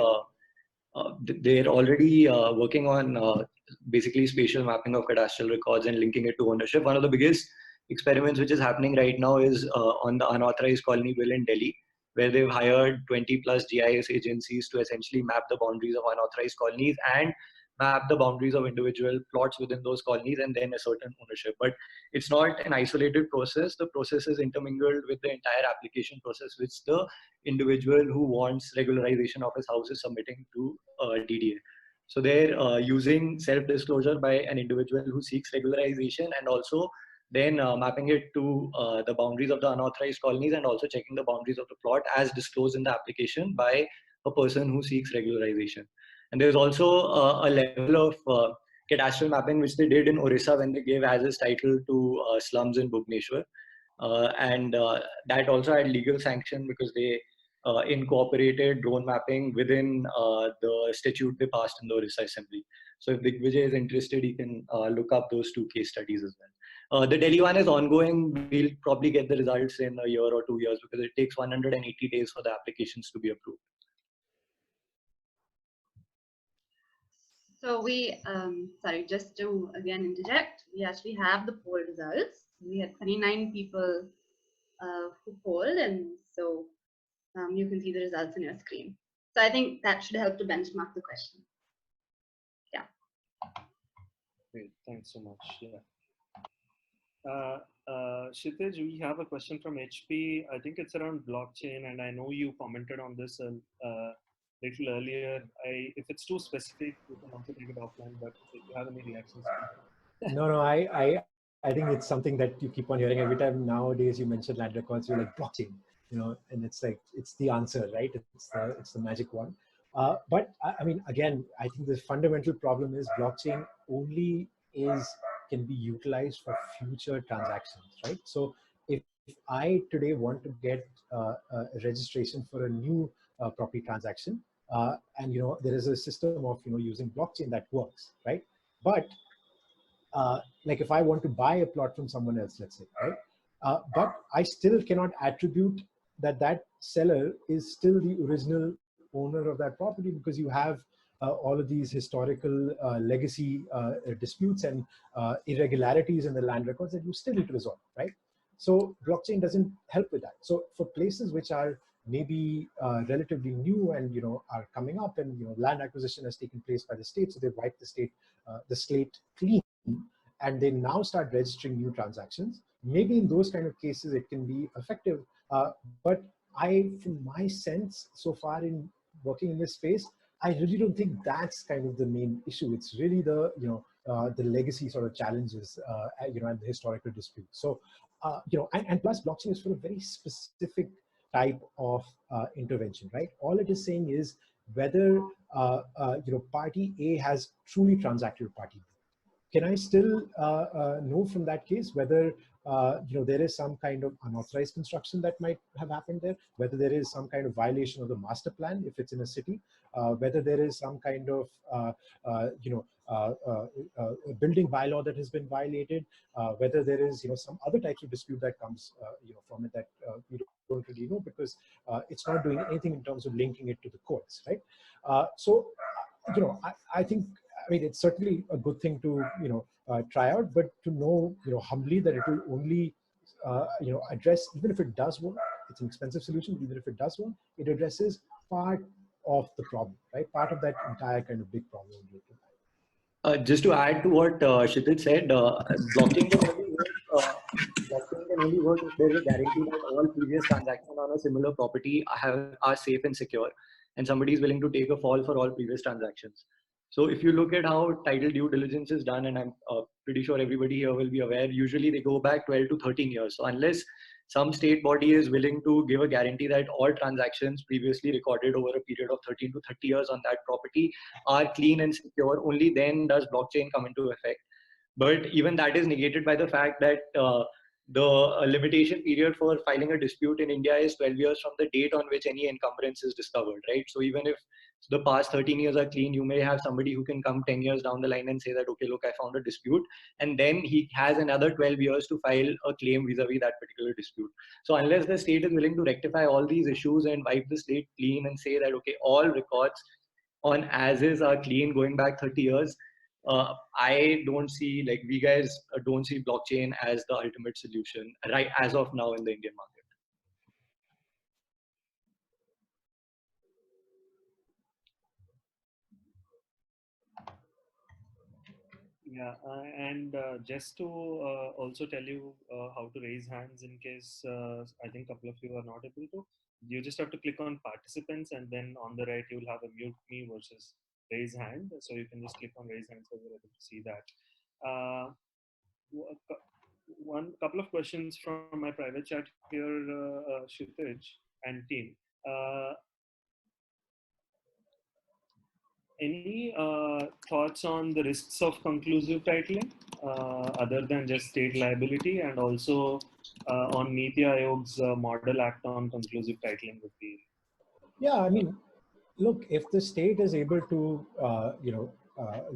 working on basically spatial mapping of cadastral records and linking it to ownership. One of the biggest experiments which is happening right now is on the unauthorized colony bill in Delhi, where they've hired 20 plus GIS agencies to essentially map the boundaries of unauthorized colonies and map the boundaries of individual plots within those colonies and then ascertain ownership. But it's not an isolated process. The process is intermingled with the entire application process, which the individual who wants regularization of his house is submitting to DDA. So they're using self-disclosure by an individual who seeks regularization, and also then mapping it to the boundaries of the unauthorized colonies, and also checking the boundaries of the plot as disclosed in the application by a person who seeks regularization. And there's also a level of cadastral mapping which they did in Orissa when they gave as is title to slums in Bhubaneswar. And that also had legal sanction because they incorporated drone mapping within the statute they passed in the Orissa Assembly. So if Digvijay is interested, he can look up those two case studies as well. The Delhi one is ongoing. We'll probably get the results in a year or 2 years because it takes 180 days for the applications to be approved. So we, sorry, just to again interject, we actually have the poll results. We had 29 people who polled, and so you can see the results on your screen. So I think that should help to benchmark the question. Yeah. Great, thanks so much. Yeah. Kshitij, we have a question from HP. I think it's around blockchain, and I know you commented on this a little earlier. If it's too specific, you can also take it offline, but if you have any reactions. No, I think it's something that you keep on hearing every time nowadays you mention land records, you're like blockchain, and it's like, it's the answer, right? It's the magic one. But I mean, again, I think the fundamental problem is blockchain only can be utilized for future transactions, right? So if I today want to get a registration for a new property transaction, and there is a system of using blockchain that works, right? But like if I want to buy a plot from someone else, let's say, right? But I still cannot attribute that seller is still the original owner of that property, because you have all of these historical legacy disputes and irregularities in the land records that you still need to resolve, right? So blockchain doesn't help with that. So for places which are maybe relatively new and are coming up, and land acquisition has taken place by the state, so they've wiped the slate clean, and they now start registering new transactions. Maybe in those kind of cases it can be effective, but from my sense so far in working in this space, I really don't think that's kind of the main issue. It's really the the legacy sort of challenges, and the historical disputes. So and plus blockchain is for a very specific type of intervention, right? All it is saying is whether party A has truly transacted with party B. Can I still know from that case whether there is some kind of unauthorized construction that might have happened there, whether there is some kind of violation of the master plan if it's in a city, whether there is some kind of building bylaw that has been violated, whether there is some other types of dispute that comes from it that we don't really know, because it's not doing anything in terms of linking it to the courts, right? So I think, I mean, it's certainly a good thing to try out, but to know, humbly that it will only, address, even if it does work, it's an expensive solution, even if it does work, it addresses part of the problem, right? Part of that entire kind of big problem. Just to add to what Kshitij said, blockchain can only work. Blockchain can only work if there is a guarantee that all previous transactions on a similar property are safe and secure, and somebody is willing to take a fall for all previous transactions. So if you look at how title due diligence is done, and I'm pretty sure everybody here will be aware, usually they go back 12 to 13 years. So unless some state body is willing to give a guarantee that all transactions previously recorded over a period of 13 to 30 years on that property are clean and secure, only then does blockchain come into effect. But even that is negated by the fact that the limitation period for filing a dispute in India is 12 years from the date on which any encumbrance is discovered, right? So even if the past 13 years are clean, you may have somebody who can come 10 years down the line and say that, okay, look, I found a dispute. And then he has another 12 years to file a claim vis-a-vis that particular dispute. So unless the state is willing to rectify all these issues and wipe the slate clean and say that, okay, all records on as-is are clean going back 30 years, I don't see, like, we guys don't see blockchain as the ultimate solution right as of now in the Indian market. Yeah, and just to also tell you how to raise hands in case I think a couple of you are not able to. You just have to click on participants, and then on the right you will have a mute me versus raise hand. So you can just click on raise hand so you're able to see that. One couple of questions from my private chat here, Kshitij and team. Any thoughts on the risks of conclusive titling other than just state liability, and also on Niti Aayog's model act on conclusive titling would be? Yeah, I mean, look, if the state is able to,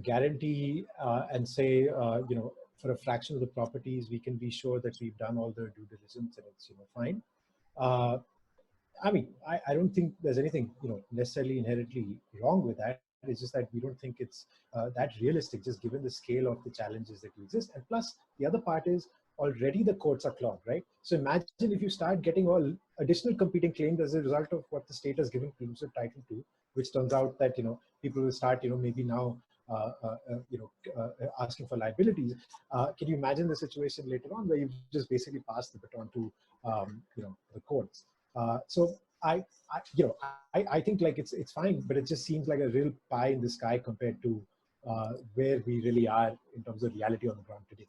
guarantee and say, for a fraction of the properties, we can be sure that we've done all the due diligence and it's, fine. I mean, I don't think there's anything, necessarily inherently wrong with that. It's just that we don't think it's that realistic, just given the scale of the challenges that exist. And plus, the other part is already the courts are clogged, right? So imagine if you start getting all additional competing claims as a result of what the state has given conclusive title to, which turns out that, people will start, maybe now, asking for liabilities. Can you imagine the situation later on where you just basically pass the baton to, the courts? So I think like it's fine, but it just seems like a real pie in the sky compared to where we really are in terms of reality on the ground today.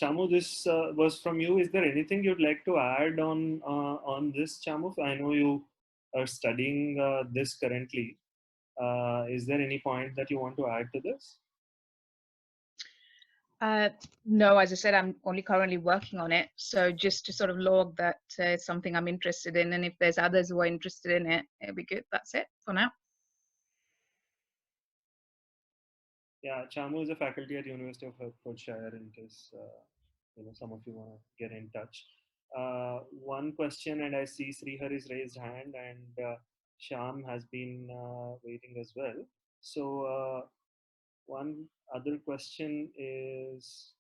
Chamu, this was from you. Is there anything you'd like to add on this, Chamu? I know you are studying this currently. Is there any point that you want to add to this? No, as I said, I'm only currently working on it. So just to sort of log that it's something I'm interested in, and if there's others who are interested in it, it'll be good. That's it for now. Yeah, Chamu is a faculty at University of Hertfordshire, in case some of you want to get in touch. One question, and I see Srihari's raised hand, and Shyam has been waiting as well. So one other question is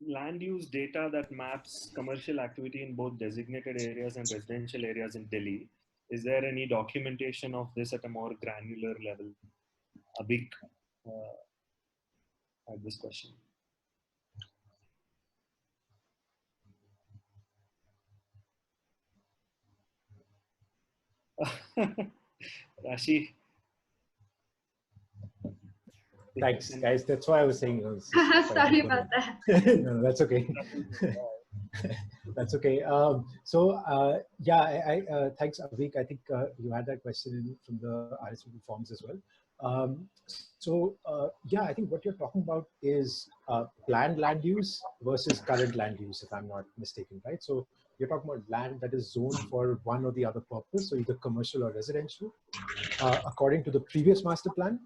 land use data that maps commercial activity in both designated areas and residential areas in Delhi. Is there any documentation of this at a more granular level? A big at this question. Rashi. Thanks, guys. That's why I was saying. Sorry about that. No, that's okay. That's okay. Yeah, thanks, Avik. I think you had that question from the RSVP forms as well. Yeah, I think what you're talking about is planned land use versus current land use, if I'm not mistaken, right? So you're talking about land that is zoned for one or the other purpose, so either commercial or residential, according to the previous master plan,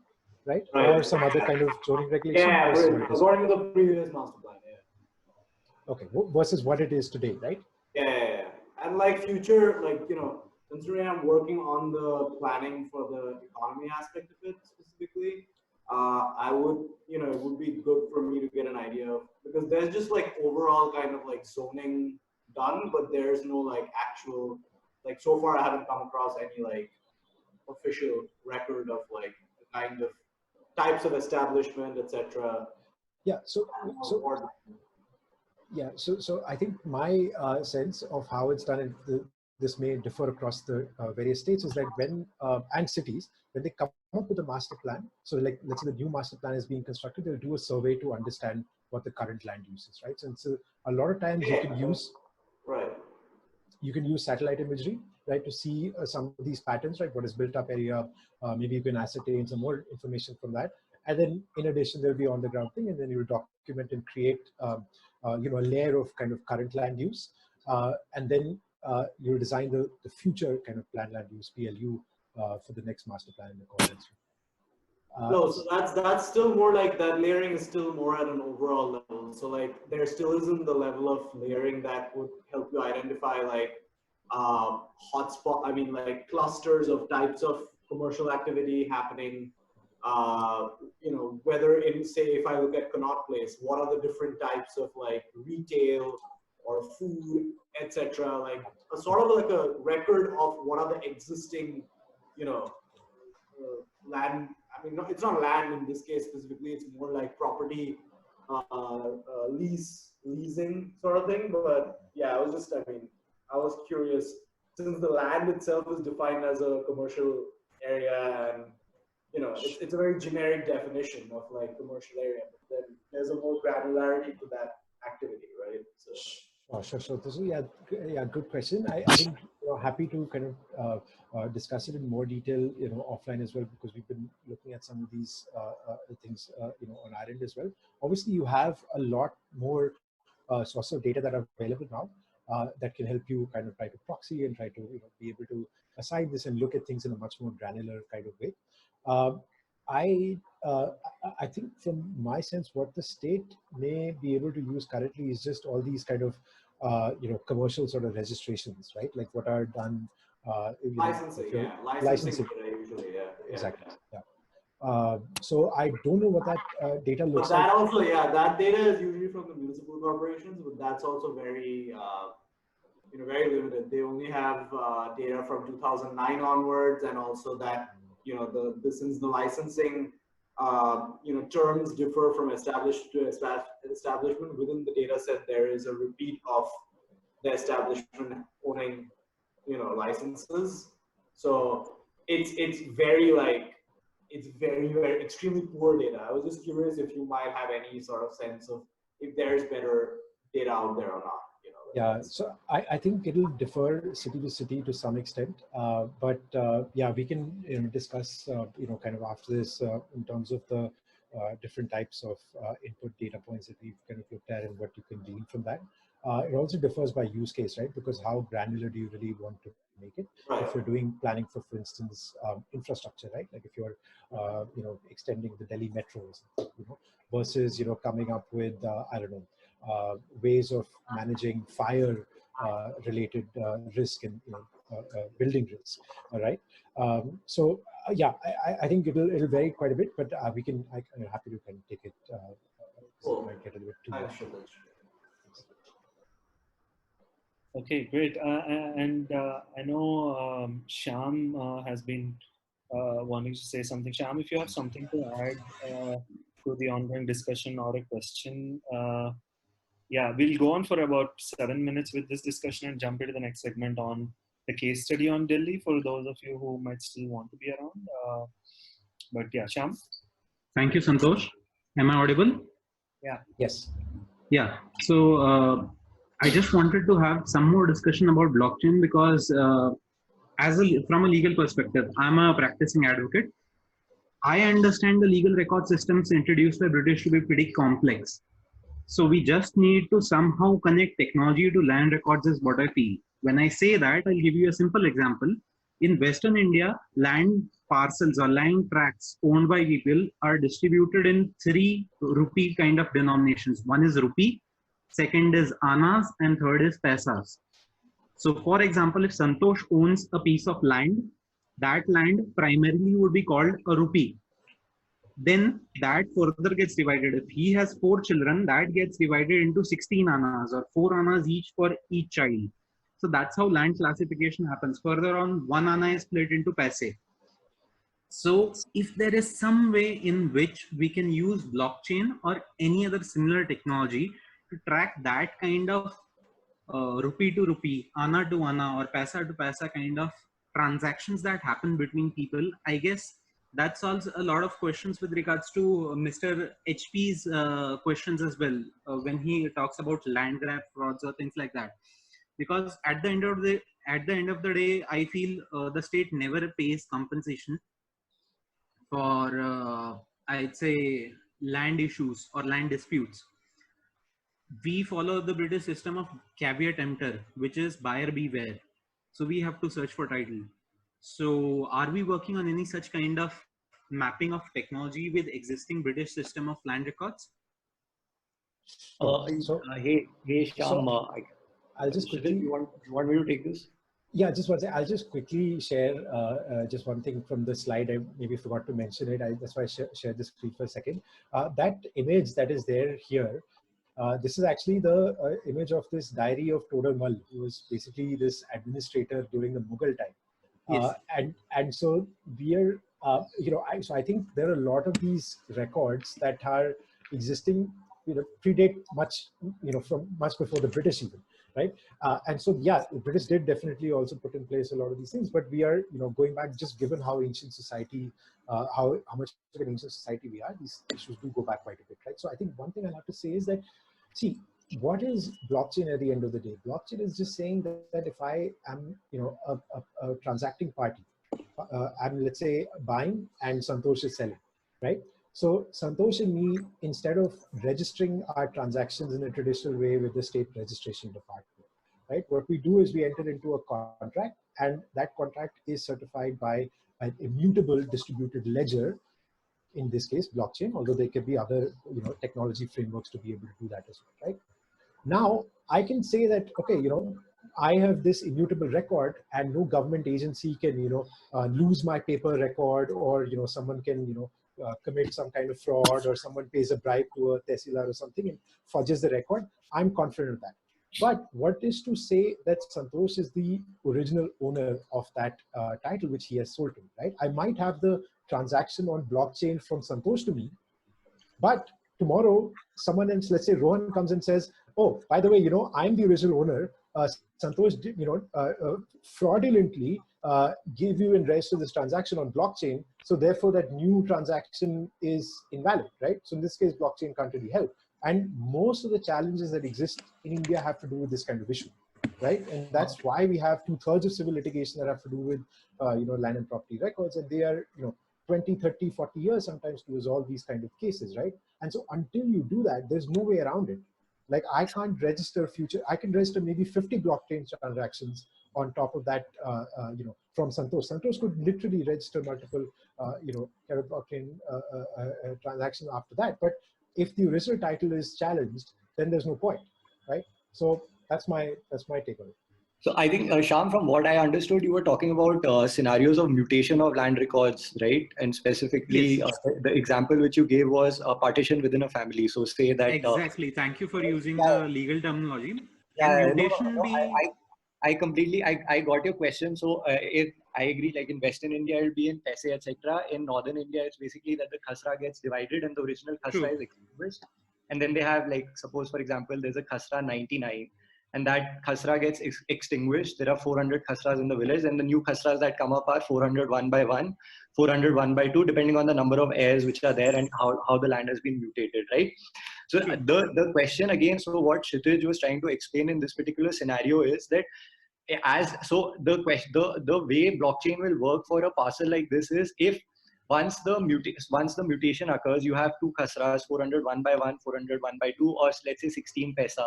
right? Or some other kind of zoning regulation. Yeah, according to the previous master plan, yeah. Okay, versus what it is today, right? Yeah. And like future, like, considering I'm working on the planning for the economy aspect of it specifically, I would, it would be good for me to get an idea of, because there's just like overall kind of like zoning done, but there's no like actual, like so far I haven't come across any like official record of like the kind of types of establishment, etc. Yeah. So I think my sense of how it's done, and this may differ across the various states, is that when and cities, when they come up with a master plan, so like let's say the new master plan is being constructed, they'll do a survey to understand what the current land use is, right? And so a lot of times you can use satellite imagery, right, to see some of these patterns, right? What is built up area? Maybe you can ascertain some more information from that, and then in addition there'll be on the ground thing, and then you document and create a layer of kind of current land use, and then you design the future kind of planned land use (PLU) for the next master plan in the accordance. No, so that's still more like that layering is still more at an overall level. So like there still isn't the level of layering that would help you identify like hotspot. I mean like clusters of types of commercial activity happening. Whether in, say, if I look at Connaught Place, what are the different types of like retail or food, etc. Like a sort of like a record of what are the existing, land. I mean, it's not land in this case specifically. It's more like property leasing sort of thing. But yeah, I was curious, since the land itself is defined as a commercial area, and it's a very generic definition of like commercial area, but then there's a more granularity to that activity, right? So sure. This is good question. I think happy to kind of discuss it in more detail, offline as well, because we've been looking at some of these things, on our end as well. Obviously, you have a lot more sources of data that are available now that can help you kind of try to proxy and try to be able to assign this and look at things in a much more granular kind of way. I think from my sense, what the state may be able to use currently is just all these kind of commercial sort of registrations, right? Like what are done. Licensing data usually, exactly. Yeah. So I don't know what that data looks like. But that also, that data is usually from the municipal corporations, but that's also very, very limited. They only have data from 2009 onwards, and also that, since the licensing, terms differ from established to establishment, within the data set, there is a repeat of the establishment owning, licenses. So it's very very extremely poor data. I was just curious if you might have any sort of sense of if there's better data out there or not. Yeah, so I think it'll differ city to city to some extent, but yeah, we can discuss kind of after this in terms of the different types of input data points that we've kind of looked at and what you can glean from that. It also differs by use case, right? Because how granular do you really want to make it? Right. If you're doing planning for instance, infrastructure, right? Like if you're extending the Delhi metros, versus coming up with I don't know. Ways of managing fire related risk and building risk. All right. So yeah, I think it'll vary quite a bit, but I'm happy to kind of take it. Might get a bit too much. Okay, great. And I know Shyam has been wanting to say something. Shyam, if you have something to add to the ongoing discussion or a question, yeah, we'll go on for about 7 minutes with this discussion and jump into the next segment on the case study on Delhi for those of you who might still want to be around. But yeah, Shyam. Thank you, Santosh. Am I audible? Yeah. Yes. Yeah. So I just wanted to have some more discussion about blockchain because from a legal perspective, I'm a practicing advocate. I understand the legal record systems introduced by British to be pretty complex. So we just need to somehow connect technology to land records is what I feel. When I say that, I'll give you a simple example. In Western India, land parcels or land tracts owned by people are distributed in 3 rupee kind of denominations. One is rupee, second is annas, and third is paisas. So for example, if Santosh owns a piece of land, that land primarily would be called a rupee. Then that further gets divided. If he has 4 children, that gets divided into 16 annas or 4 annas each for each child. So that's how land classification happens. Further on, 1 anna is split into paise. So if there is some way in which we can use blockchain or any other similar technology to track that kind of rupee to rupee, anna to anna, or paisa to paisa kind of transactions that happen between people, I guess that solves a lot of questions with regards to Mr. HP's questions as well, when he talks about land grab frauds or things like that. Because at the end of the day, I feel the state never pays compensation for I'd say land issues or land disputes. We follow the British system of caveat emptor, which is buyer beware. So we have to search for title. So are we working on any such kind of mapping of technology with existing British system of land records? Hey Shyam, I'll just quickly. You want me to take this? Yeah, just one second. I'll just quickly share just one thing from the slide. I maybe forgot to mention it. That's why I shared the screen for a second. That image that is there here, this is actually the image of this diary of Todar Mal, who was basically this administrator during the Mughal time. Yes. And so we are, so I think there are a lot of these records that are existing, predate much, from much before the British even, right? And so, yeah, the British did definitely also put in place a lot of these things, but we are, going back, just given how ancient society, how much of an ancient society we are, these issues do go back quite a bit, right? So I think one thing I'll have to say is that, see, what is blockchain at the end of the day? Blockchain is just saying that if I am, a transacting party, I'm, let's say, buying and Santosh is selling, right? So Santosh and me, instead of registering our transactions in a traditional way with the state registration department, right? What we do is we enter into a contract, and that contract is certified by an immutable distributed ledger, in this case, blockchain, although there could be other, technology frameworks to be able to do that as well, right? Now, I can say that, okay, I have this immutable record and no government agency can, lose my paper record, or, someone can, commit some kind of fraud, or someone pays a bribe to a tehsildar or something and fudges the record. I'm confident of that. But what is to say that Santosh is the original owner of that title which he has sold to me, right? I might have the transaction on blockchain from Santosh to me, but tomorrow someone else, let's say Rohan, comes and says, oh, by the way, I'm the original owner. Santosh, fraudulently gave you and registered this transaction on blockchain. So therefore that new transaction is invalid, right? So in this case, blockchain can't really help. And most of the challenges that exist in India have to do with this kind of issue, right? And that's why we have 2/3 of civil litigation that have to do with, land and property records. And they are, 20, 30, 40 years sometimes to resolve these kind of cases, right? And so until you do that, there's no way around it. Like I can't register I can register maybe 50 blockchain transactions on top of that, from Santosh. Santosh could literally register multiple, blockchain transactions after that. But if the original title is challenged, then there's no point, right? So that's my take on it. So I think, Shyam, from what I understood, you were talking about scenarios of mutation of land records, right? And specifically, Yes. The example which you gave was a partition within a family. So say that... Exactly. Thank you for using the legal terminology. Yeah, mutation I completely, I got your question. So if I agree, like in Western India, it'll be in paise, etc. In Northern India, it's basically that the khasra gets divided and the original khasra is extinguished. And then they have, like, suppose, for example, there's a khasra 99. And that khasra gets extinguished. There are 400 khasras in the village, and the new khasras that come up are 400 one by one, 400 one by two, depending on the number of heirs which are there and how the land has been mutated, right? So the question again, so what Kshitij was trying to explain in this particular scenario is that the way blockchain will work for a parcel like this is, if once the mutation occurs, you have two khasras, 400 one by one, 400 one by two, or let's say 16 paisa.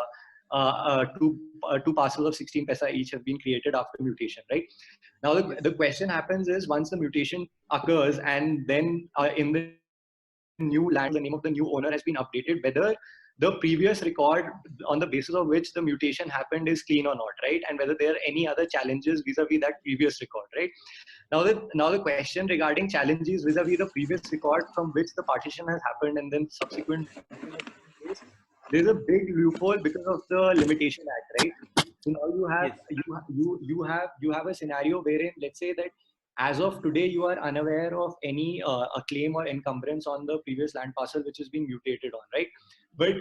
Two parcels of 16 paisa each have been created after mutation, right? Now the question happens is, once the mutation occurs and then in the new land, the name of the new owner has been updated, whether the previous record on the basis of which the mutation happened is clean or not, right? And whether there are any other challenges vis-a-vis that previous record, right? Now the question regarding challenges vis-a-vis the previous record from which the partition has happened and then subsequent, there's a big loophole because of the Limitation Act, right? So now you have you have a scenario wherein, let's say that as of today you are unaware of any a claim or encumbrance on the previous land parcel which is being mutated on, right? But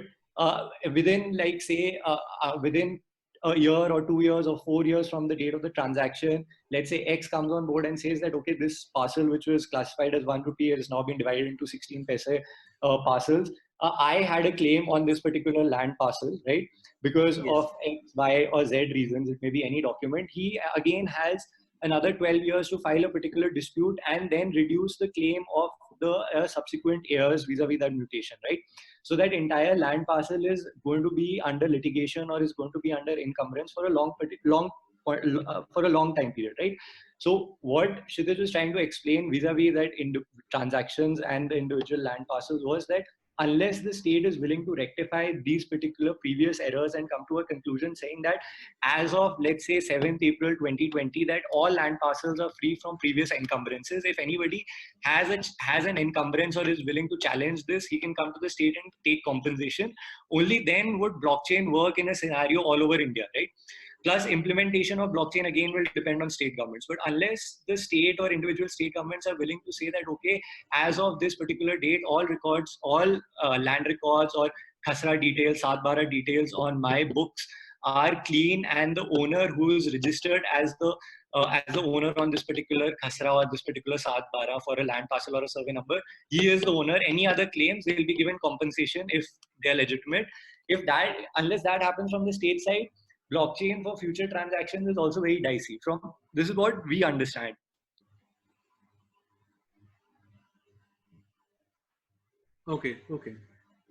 within, like, say within a year or 2 years or 4 years from the date of the transaction, let's say X comes on board and says that, okay, this parcel which was classified as 1 rupee has now been divided into 16 paise parcels. I had a claim on this particular land parcel, right? Because of X, Y, or Z reasons, it may be any document. He again has another 12 years to file a particular dispute and then reduce the claim of the subsequent heirs vis-a-vis that mutation, right? So that entire land parcel is going to be under litigation or is going to be under encumbrance for a long time period, right? So what Kshitij was trying to explain vis-a-vis that transactions and the individual land parcels was that unless the state is willing to rectify these particular previous errors and come to a conclusion saying that as of, let's say, 7th April 2020, that all land parcels are free from previous encumbrances. If anybody has an encumbrance or is willing to challenge this, he can come to the state and take compensation. Only then would blockchain work in a scenario all over India, right? Plus, implementation of blockchain again will depend on state governments. But unless the state or individual state governments are willing to say that, okay, as of this particular date, all records, all land records or khasra details, satbara details on my books are clean, and the owner who is registered as the owner on this particular khasra or this particular satbara for a land parcel or a survey number, he is the owner. Any other claims, they will be given compensation if they are legitimate. Unless that happens from the state side, blockchain for future transactions is also very dicey. This is what we understand. Okay.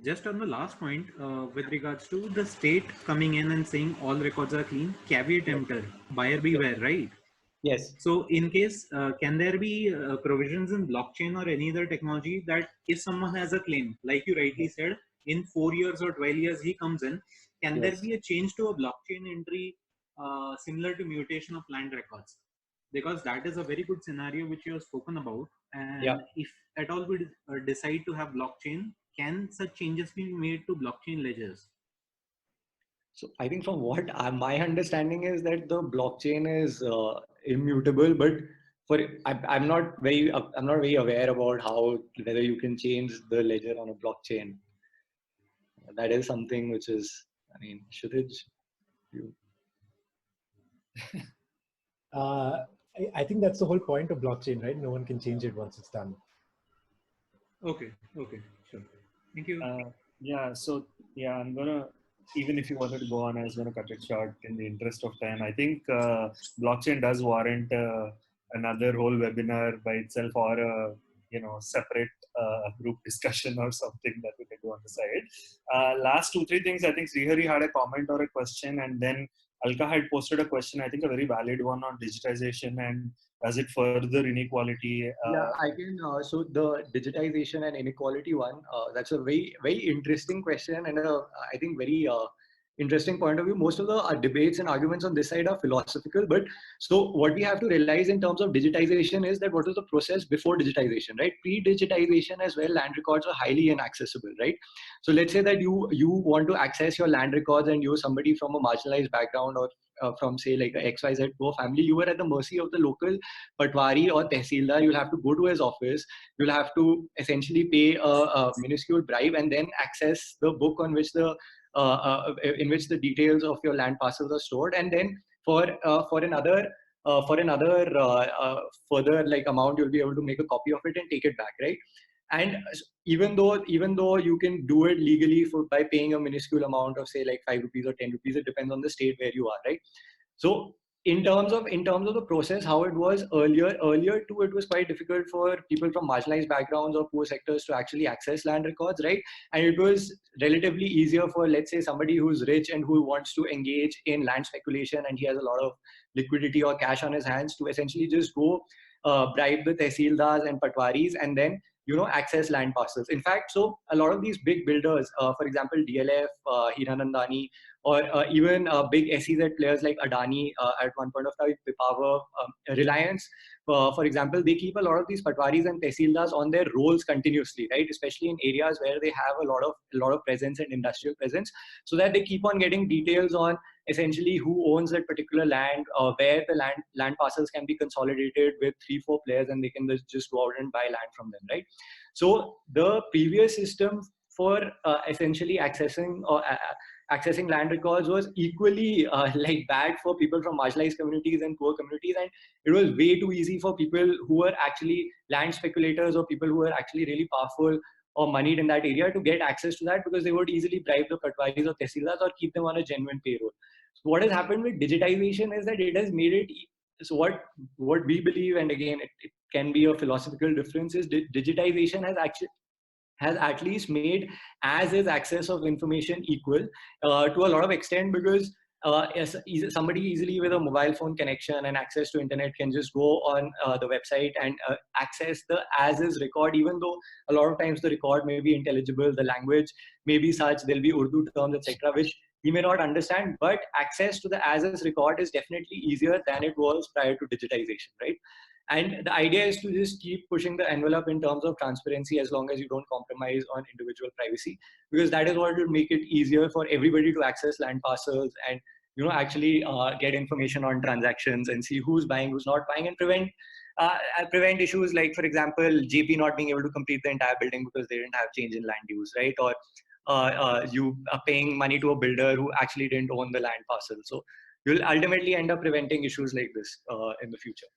Just on the last point, with regards to the state coming in and saying all records are clean, caveat emptor, buyer beware, right? Yes. So in case, can there be provisions in blockchain or any other technology that if someone has a claim, like you rightly said, in 4 years or 12 years he comes in, can there be a change to a blockchain entry similar to mutation of land records? Because that is a very good scenario which you have spoken about. And if at all we decide to have blockchain, can such changes be made to blockchain ledgers? So I think from what my understanding is that the blockchain is immutable, but I'm not very aware about whether you can change the ledger on a blockchain. That is something which is, I mean, Kshitij, you. I think that's the whole point of blockchain, right? No one can change it once it's done. Okay, sure. Thank you. I'm gonna, even if you wanted to go on, I was gonna cut it short in the interest of time. I think blockchain does warrant another whole webinar by itself, or a separate group discussion or something that we can do on the side. Last 2-3 things, I think Srihari had a comment or a question, and then Alka had posted a question, I think a very valid one, on digitization and does it further inequality? I can. So the digitization and inequality one, that's a very, very interesting question, and I think very interesting point of view. Most of the debates and arguments on this side are philosophical, but so what we have to realize in terms of digitization is that what was the process before digitization, right? Pre-digitization as well, land records are highly inaccessible, right? So let's say that you want to access your land records and you're somebody from a marginalized background or from, say, like a XYZ poor family, you were at the mercy of the local patwari or tehsildar. You'll have to go to his office, you'll have to essentially pay a minuscule bribe and then access the book on which in which the details of your land parcels are stored, and then for another further like amount, you'll be able to make a copy of it and take it back, right? And even though you can do it legally by paying a minuscule amount of, say, like 5 rupees or 10 rupees, it depends on the state where you are, right? So in terms of the process, how it was earlier too, it was quite difficult for people from marginalized backgrounds or poor sectors to actually access land records, right? And it was relatively easier for, let's say, somebody who's rich and who wants to engage in land speculation and he has a lot of liquidity or cash on his hands to essentially just go bribe the tehsildars and patwaris and then access land parcels. In fact, so a lot of these big builders, for example, DLF, Hiranandani, or even big SEZ players like Adani at one point of time, Pipavav, Reliance, for example, they keep a lot of these patwaris and tehsildars on their rolls continuously, right? Especially in areas where they have a lot of presence and industrial presence, so that they keep on getting details on essentially who owns that particular land, where the land parcels can be consolidated with 3-4 players, and they can just go out and buy land from them, right? So the previous system for essentially accessing land records was equally like bad for people from marginalized communities and poor communities, and it was way too easy for people who were actually land speculators or people who were actually really powerful or moneyed in that area to get access to that, because they would easily bribe the patwaris or tehsildars or keep them on a genuine payroll. So what has happened with digitization is that it has made it, so what we believe, and again it can be a philosophical difference, is digitization has at least made as is access of information equal to a lot of extent, because somebody easily with a mobile phone connection and access to internet can just go on the website and access the as is record, even though a lot of times the record may be intelligible, the language may be such, there'll be Urdu terms, etc., which he may not understand, but access to the as is record is definitely easier than it was prior to digitization, right? And the idea is to just keep pushing the envelope in terms of transparency, as long as you don't compromise on individual privacy, because that is what will make it easier for everybody to access land parcels and actually get information on transactions and see who's buying, who's not buying, and prevent issues like, for example, JP not being able to complete the entire building because they didn't have change in land use, right? Or you are paying money to a builder who actually didn't own the land parcel. So you'll ultimately end up preventing issues like this in the future.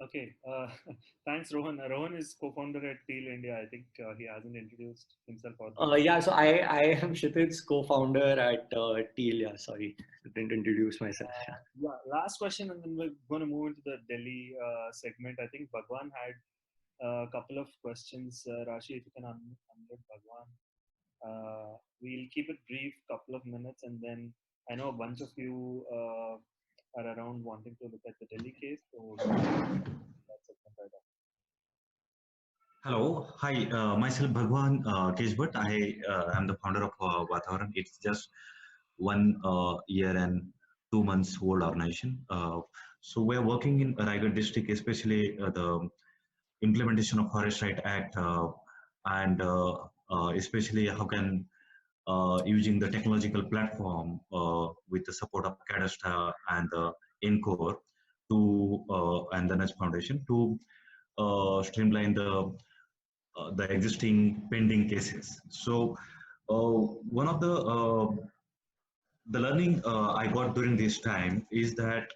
Okay, thanks, Rohan. Rohan is co-founder at TEAL India. I think he hasn't introduced himself. Yeah, so I am Kshitij's co-founder at TEAL. Yeah, sorry, didn't introduce myself. Yeah, last question, and then we're going to move into the Delhi segment. I think Bhagwan had a couple of questions. Rashi, if you can unmute Bhagwan. We'll keep it brief, couple of minutes, and then I know a bunch of you are around wanting to look at the Delhi case. So that's it right off. Hello, hi, myself Bhagwan Keshbhat. I am the founder of Vatavaran. It's just 1 year and 2 months old organization. So we're working in Raigad district, especially the implementation of Forest Right Act, and especially how can using the technological platform with the support of cadastral and the NCore and the Nest Foundation to streamline the existing pending cases. So one of the learning I got during this time is that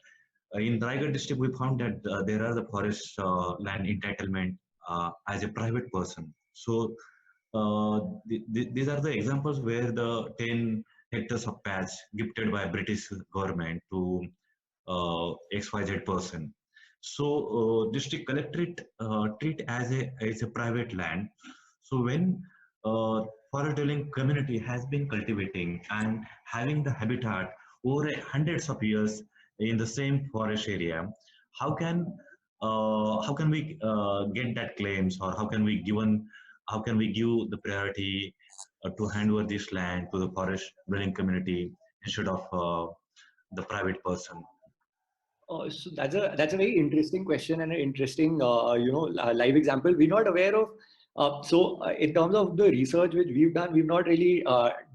in Raigad district, we found that there are the forest land entitlement as a private person. So these are the examples where the 10 hectares of patch gifted by British government to XYZ person. So district collectorate treat as a private land. So when forest dwelling community has been cultivating and having the habitat over hundreds of years in the same forest area, how can we get that claims, or how can we give the priority to hand over this land to the forest dwelling community instead of the private person? So that's a very interesting question and an interesting live example. We're not aware of. In terms of the research which we've done, we've not really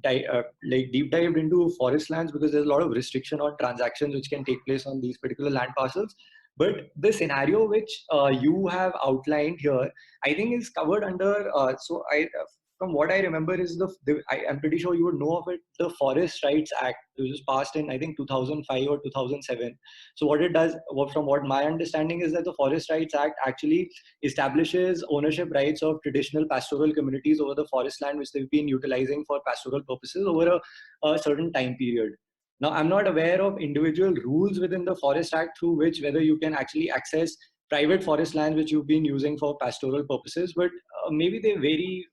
deep dived into forest lands, because there's a lot of restriction on transactions which can take place on these particular land parcels. But the scenario which you have outlined here, I think is covered under. From what I remember, is I'm pretty sure you would know of it, the Forest Rights Act, which was passed in, I think, 2005 or 2007. So what it does, from what my understanding is, that the Forest Rights Act actually establishes ownership rights of traditional pastoral communities over the forest land which they've been utilizing for pastoral purposes over a certain time period. Now, I'm not aware of individual rules within the Forest Act through which whether you can actually access private forest lands which you've been using for pastoral purposes, but maybe they vary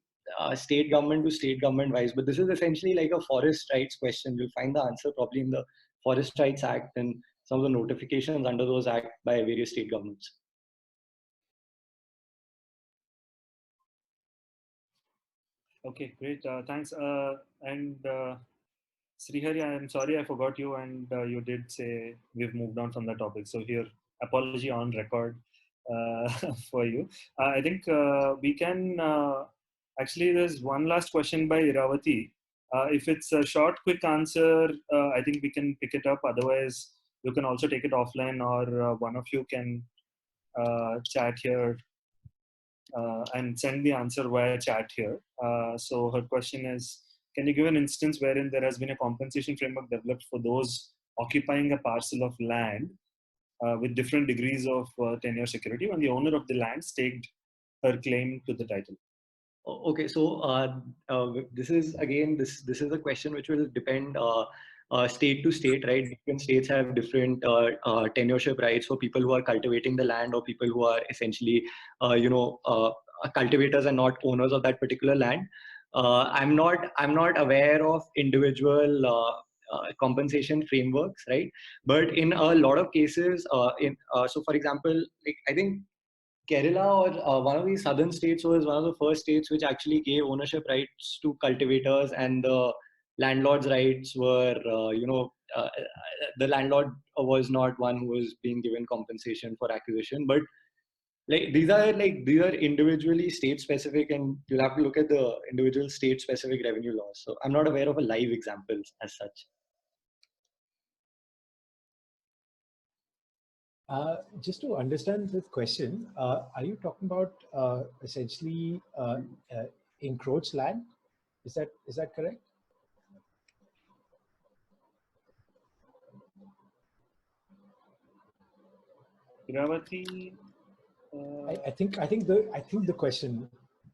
state government to state government wise. But this is essentially like a forest rights question. You'll find the answer probably in the Forest Rights Act and some of the notifications under those acts by various state governments. Okay, great. Thanks. And Srihari, I'm sorry I forgot you, and you did say we've moved on from the topic. So here, apology on record for you. I think we can actually. There's one last question by Iravati. If it's a short, quick answer, I think we can pick it up. Otherwise, you can also take it offline, or one of you can chat here and send the answer via chat here. So her question is, can you give an instance wherein there has been a compensation framework developed for those occupying a parcel of land with different degrees of tenure security when the owner of the land staked her claim to the title? Okay, so this is again this is a question which will depend state to state, right? Different states have different tenureship rights for people who are cultivating the land or people who are essentially cultivators and not owners of that particular land. I'm not aware of individual compensation frameworks, right? But in a lot of cases, so for example, like I think Kerala or one of these southern states was one of the first states which actually gave ownership rights to cultivators, and the landlord's rights were, the landlord was not one who was being given compensation for acquisition. But these are individually state specific, and you'll have to look at the individual state specific revenue laws. So I'm not aware of a live examples as such. Just to understand this question, are you talking about essentially encroached land? Is that correct? Iravati, I think the question.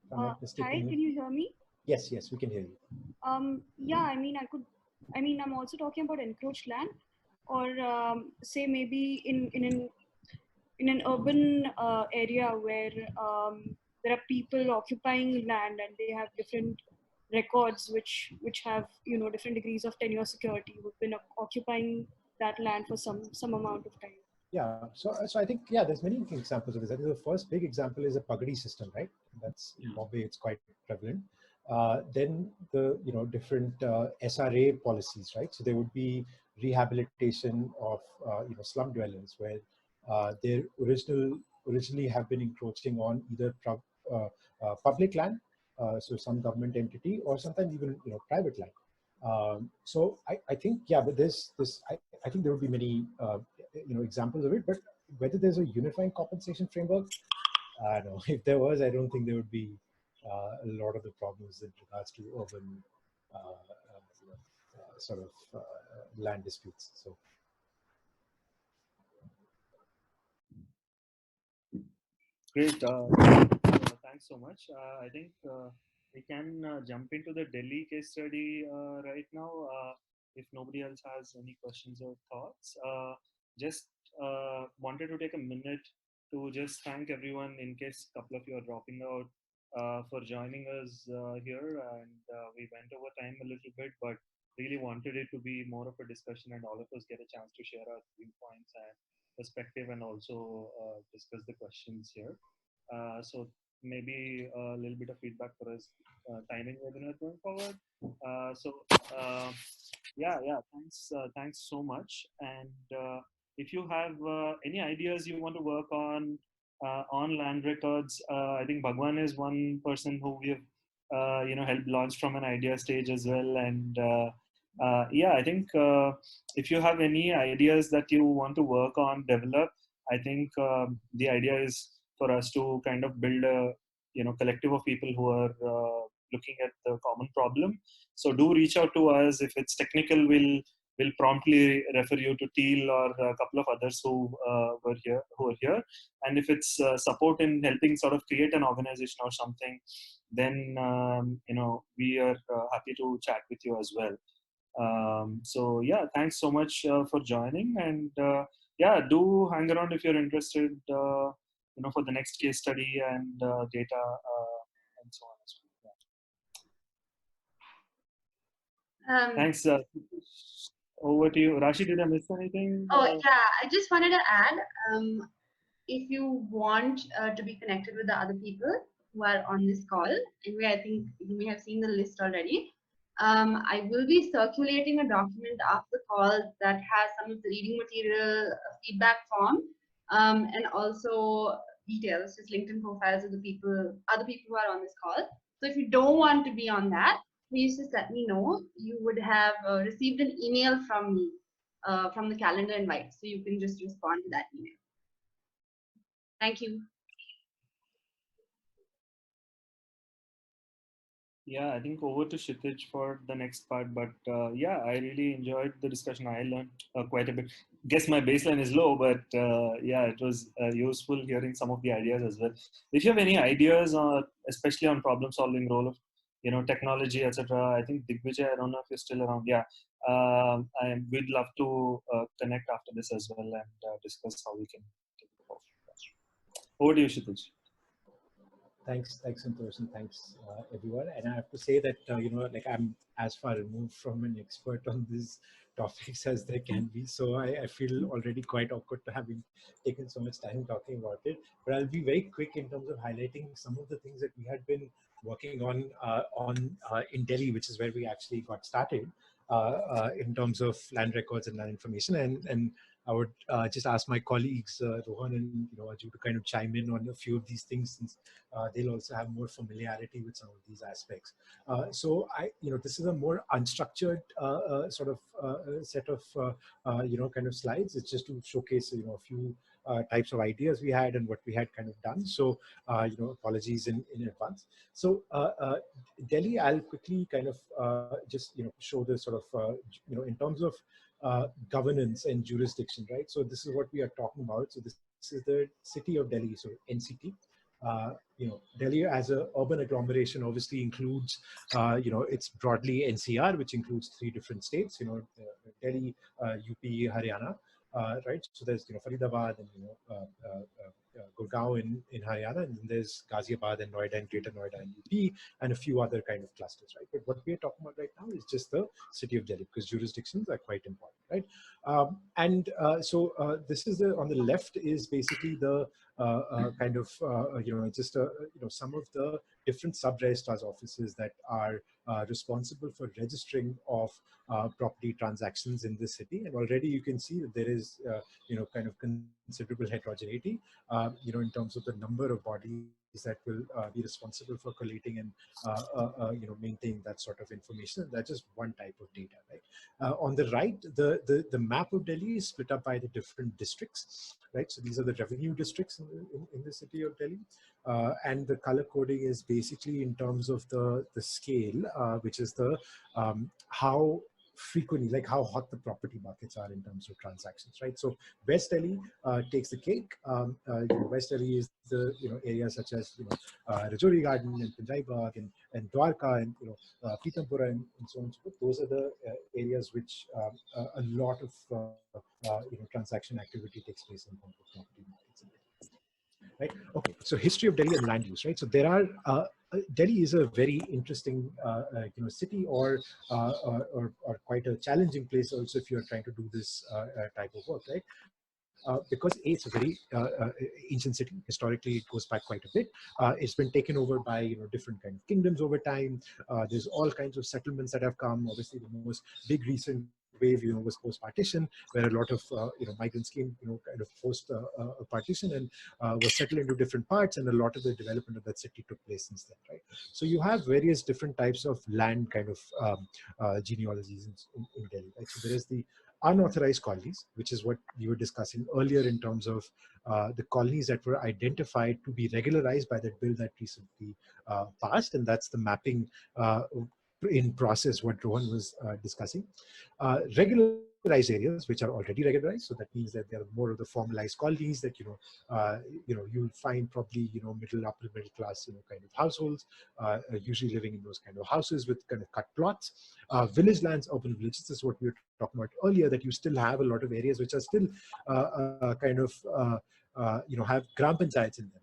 If I'm not mistaken, hi, can you hear me? Yes, we can hear you. Yeah, I mean, I'm also talking about encroached land, or say maybe in an urban area where there are people occupying land and they have different records which have different degrees of tenure security, who've been occupying that land for some amount of time. Yeah, so I think there's many examples of this. I think the first big example is a pagadi system, right? That's in Bombay, it's quite prevalent. Then the different SRA policies, right? So there would be rehabilitation of slum dwellers where they originally have been encroaching on either public land, so some government entity, or sometimes even private land. So I think but there's this. I think there would be many examples of it, but whether there's a unifying compensation framework, I don't know. If there was, I don't think there would be a lot of the problems in regards to urban sort of land disputes. So. Great. Thanks so much. I think we can jump into the Delhi case study right now. If nobody else has any questions or thoughts, just wanted to take a minute to just thank everyone in case a couple of you are dropping out for joining us here. And we went over time a little bit, but really wanted it to be more of a discussion and all of us get a chance to share our viewpoints and perspective and also discuss the questions here. So maybe a little bit of feedback for us timing webinar going forward. Thanks so much. And if you have any ideas you want to work on land records, I think Bhagwan is one person who we have helped launch from an idea stage as well. And I think if you have any ideas that you want to work on, develop, I think the idea is for us to kind of build a collective of people who are looking at the common problem. So do reach out to us. If it's technical, we'll promptly refer you to TEAL or a couple of others who are here. And if it's support in helping sort of create an organization or something, then we are happy to chat with you as well. So thanks so much for joining, and do hang around if you're interested for the next case study and data and so on as well. Thanks. Over to you. Rashi, did I miss anything? Oh yeah, I just wanted to add, if you want to be connected with the other people, who are on this call. Anyway, I think you may have seen the list already. I will be circulating a document after the call that has some of the reading material, feedback form, and also details, just LinkedIn profiles of the other people who are on this call. So if you don't want to be on that, please just let me know. You would have received an email from me, from the calendar invite, so you can just respond to that email. Thank you. Yeah, I think over to Kshitij for the next part. But yeah, I really enjoyed the discussion. I learned quite a bit. Guess my baseline is low, but yeah, it was useful hearing some of the ideas as well. If you have any ideas, especially on problem-solving role of technology, etc., I think Digvijay, I don't know if you're still around. Yeah, we'd love to connect after this as well and discuss how we can take it forward. Over to you, Kshitij. Thanks, Santosh, and thanks everyone. And I have to say that like I'm as far removed from an expert on these topics as there can be. So I feel already quite awkward to having taken so much time talking about it. But I'll be very quick in terms of highlighting some of the things that we had been working on in Delhi, which is where we actually got started in terms of land records and land information. And I would just ask my colleagues, Rohan and Aju, to kind of chime in on a few of these things, since they'll also have more familiarity with some of these aspects. So this is a more unstructured sort of set of kind of slides. It's just to showcase a few types of ideas we had and what we had kind of done. So apologies in advance. So Delhi, I'll quickly kind of just show the sort of in terms of governance and jurisdiction, right? So this is what we are talking about. So this is the city of Delhi, so NCT. Delhi as an urban agglomeration obviously includes, it's broadly NCR, which includes 3 different states, Delhi, UP, Haryana, right? So there's, Faridabad and, Gurgaon in Haryana, and then there's Ghaziabad and Noida and Greater Noida and UP, and a few other kind of clusters, right? But what we are talking about right now is just the city of Delhi, because jurisdictions are quite important, right? So this is on the left is basically the kind of just some of the different sub-registrars offices that are responsible for registering of property transactions in the city. And already you can see that there is kind of considerable heterogeneity in terms of the number of bodies that will be responsible for collating and maintaining that sort of information. And that's just one type of data, right? On the right, the map of Delhi is split up by the different districts, right? So these are the revenue districts in the city of Delhi. And the color coding is basically in terms of the scale, which is the how frequently, like how hot the property markets are in terms of transactions, right? So West Delhi takes the cake. West Delhi is the areas such as Rajouri Garden and Punjab Bagh and Dwarka and Pitampura and so on and so forth. Those are the areas which a lot of transaction activity takes place in terms of property markets. Right. Okay. So history of Delhi and land use. Right. So there are Delhi is a very interesting city, or quite a challenging place also if you are trying to do this type of work. Right. Because it's a very ancient city. Historically, it goes back quite a bit. It's been taken over by different kind of kingdoms over time. There's all kinds of settlements that have come. Obviously, the most big recent wave was post-partition, where a lot of migrants came kind of post partition and was settled into different parts, and a lot of the development of that city took place since then, right? So you have various different types of land kind of genealogies in Delhi, right? So there is the unauthorized colonies, which is what we were discussing earlier in terms of the colonies that were identified to be regularized by that bill that recently passed, and that's the mapping in process what Rohan was discussing. Regularized areas which are already regularized, so that means that there are more of the formalized colonies that you'll find probably upper middle class kind of households usually living in those kind of houses with kind of cut plots. Village lands, urban villages, this is what we were talking about earlier, that you still have a lot of areas which are still kind of have gram panchayats in them.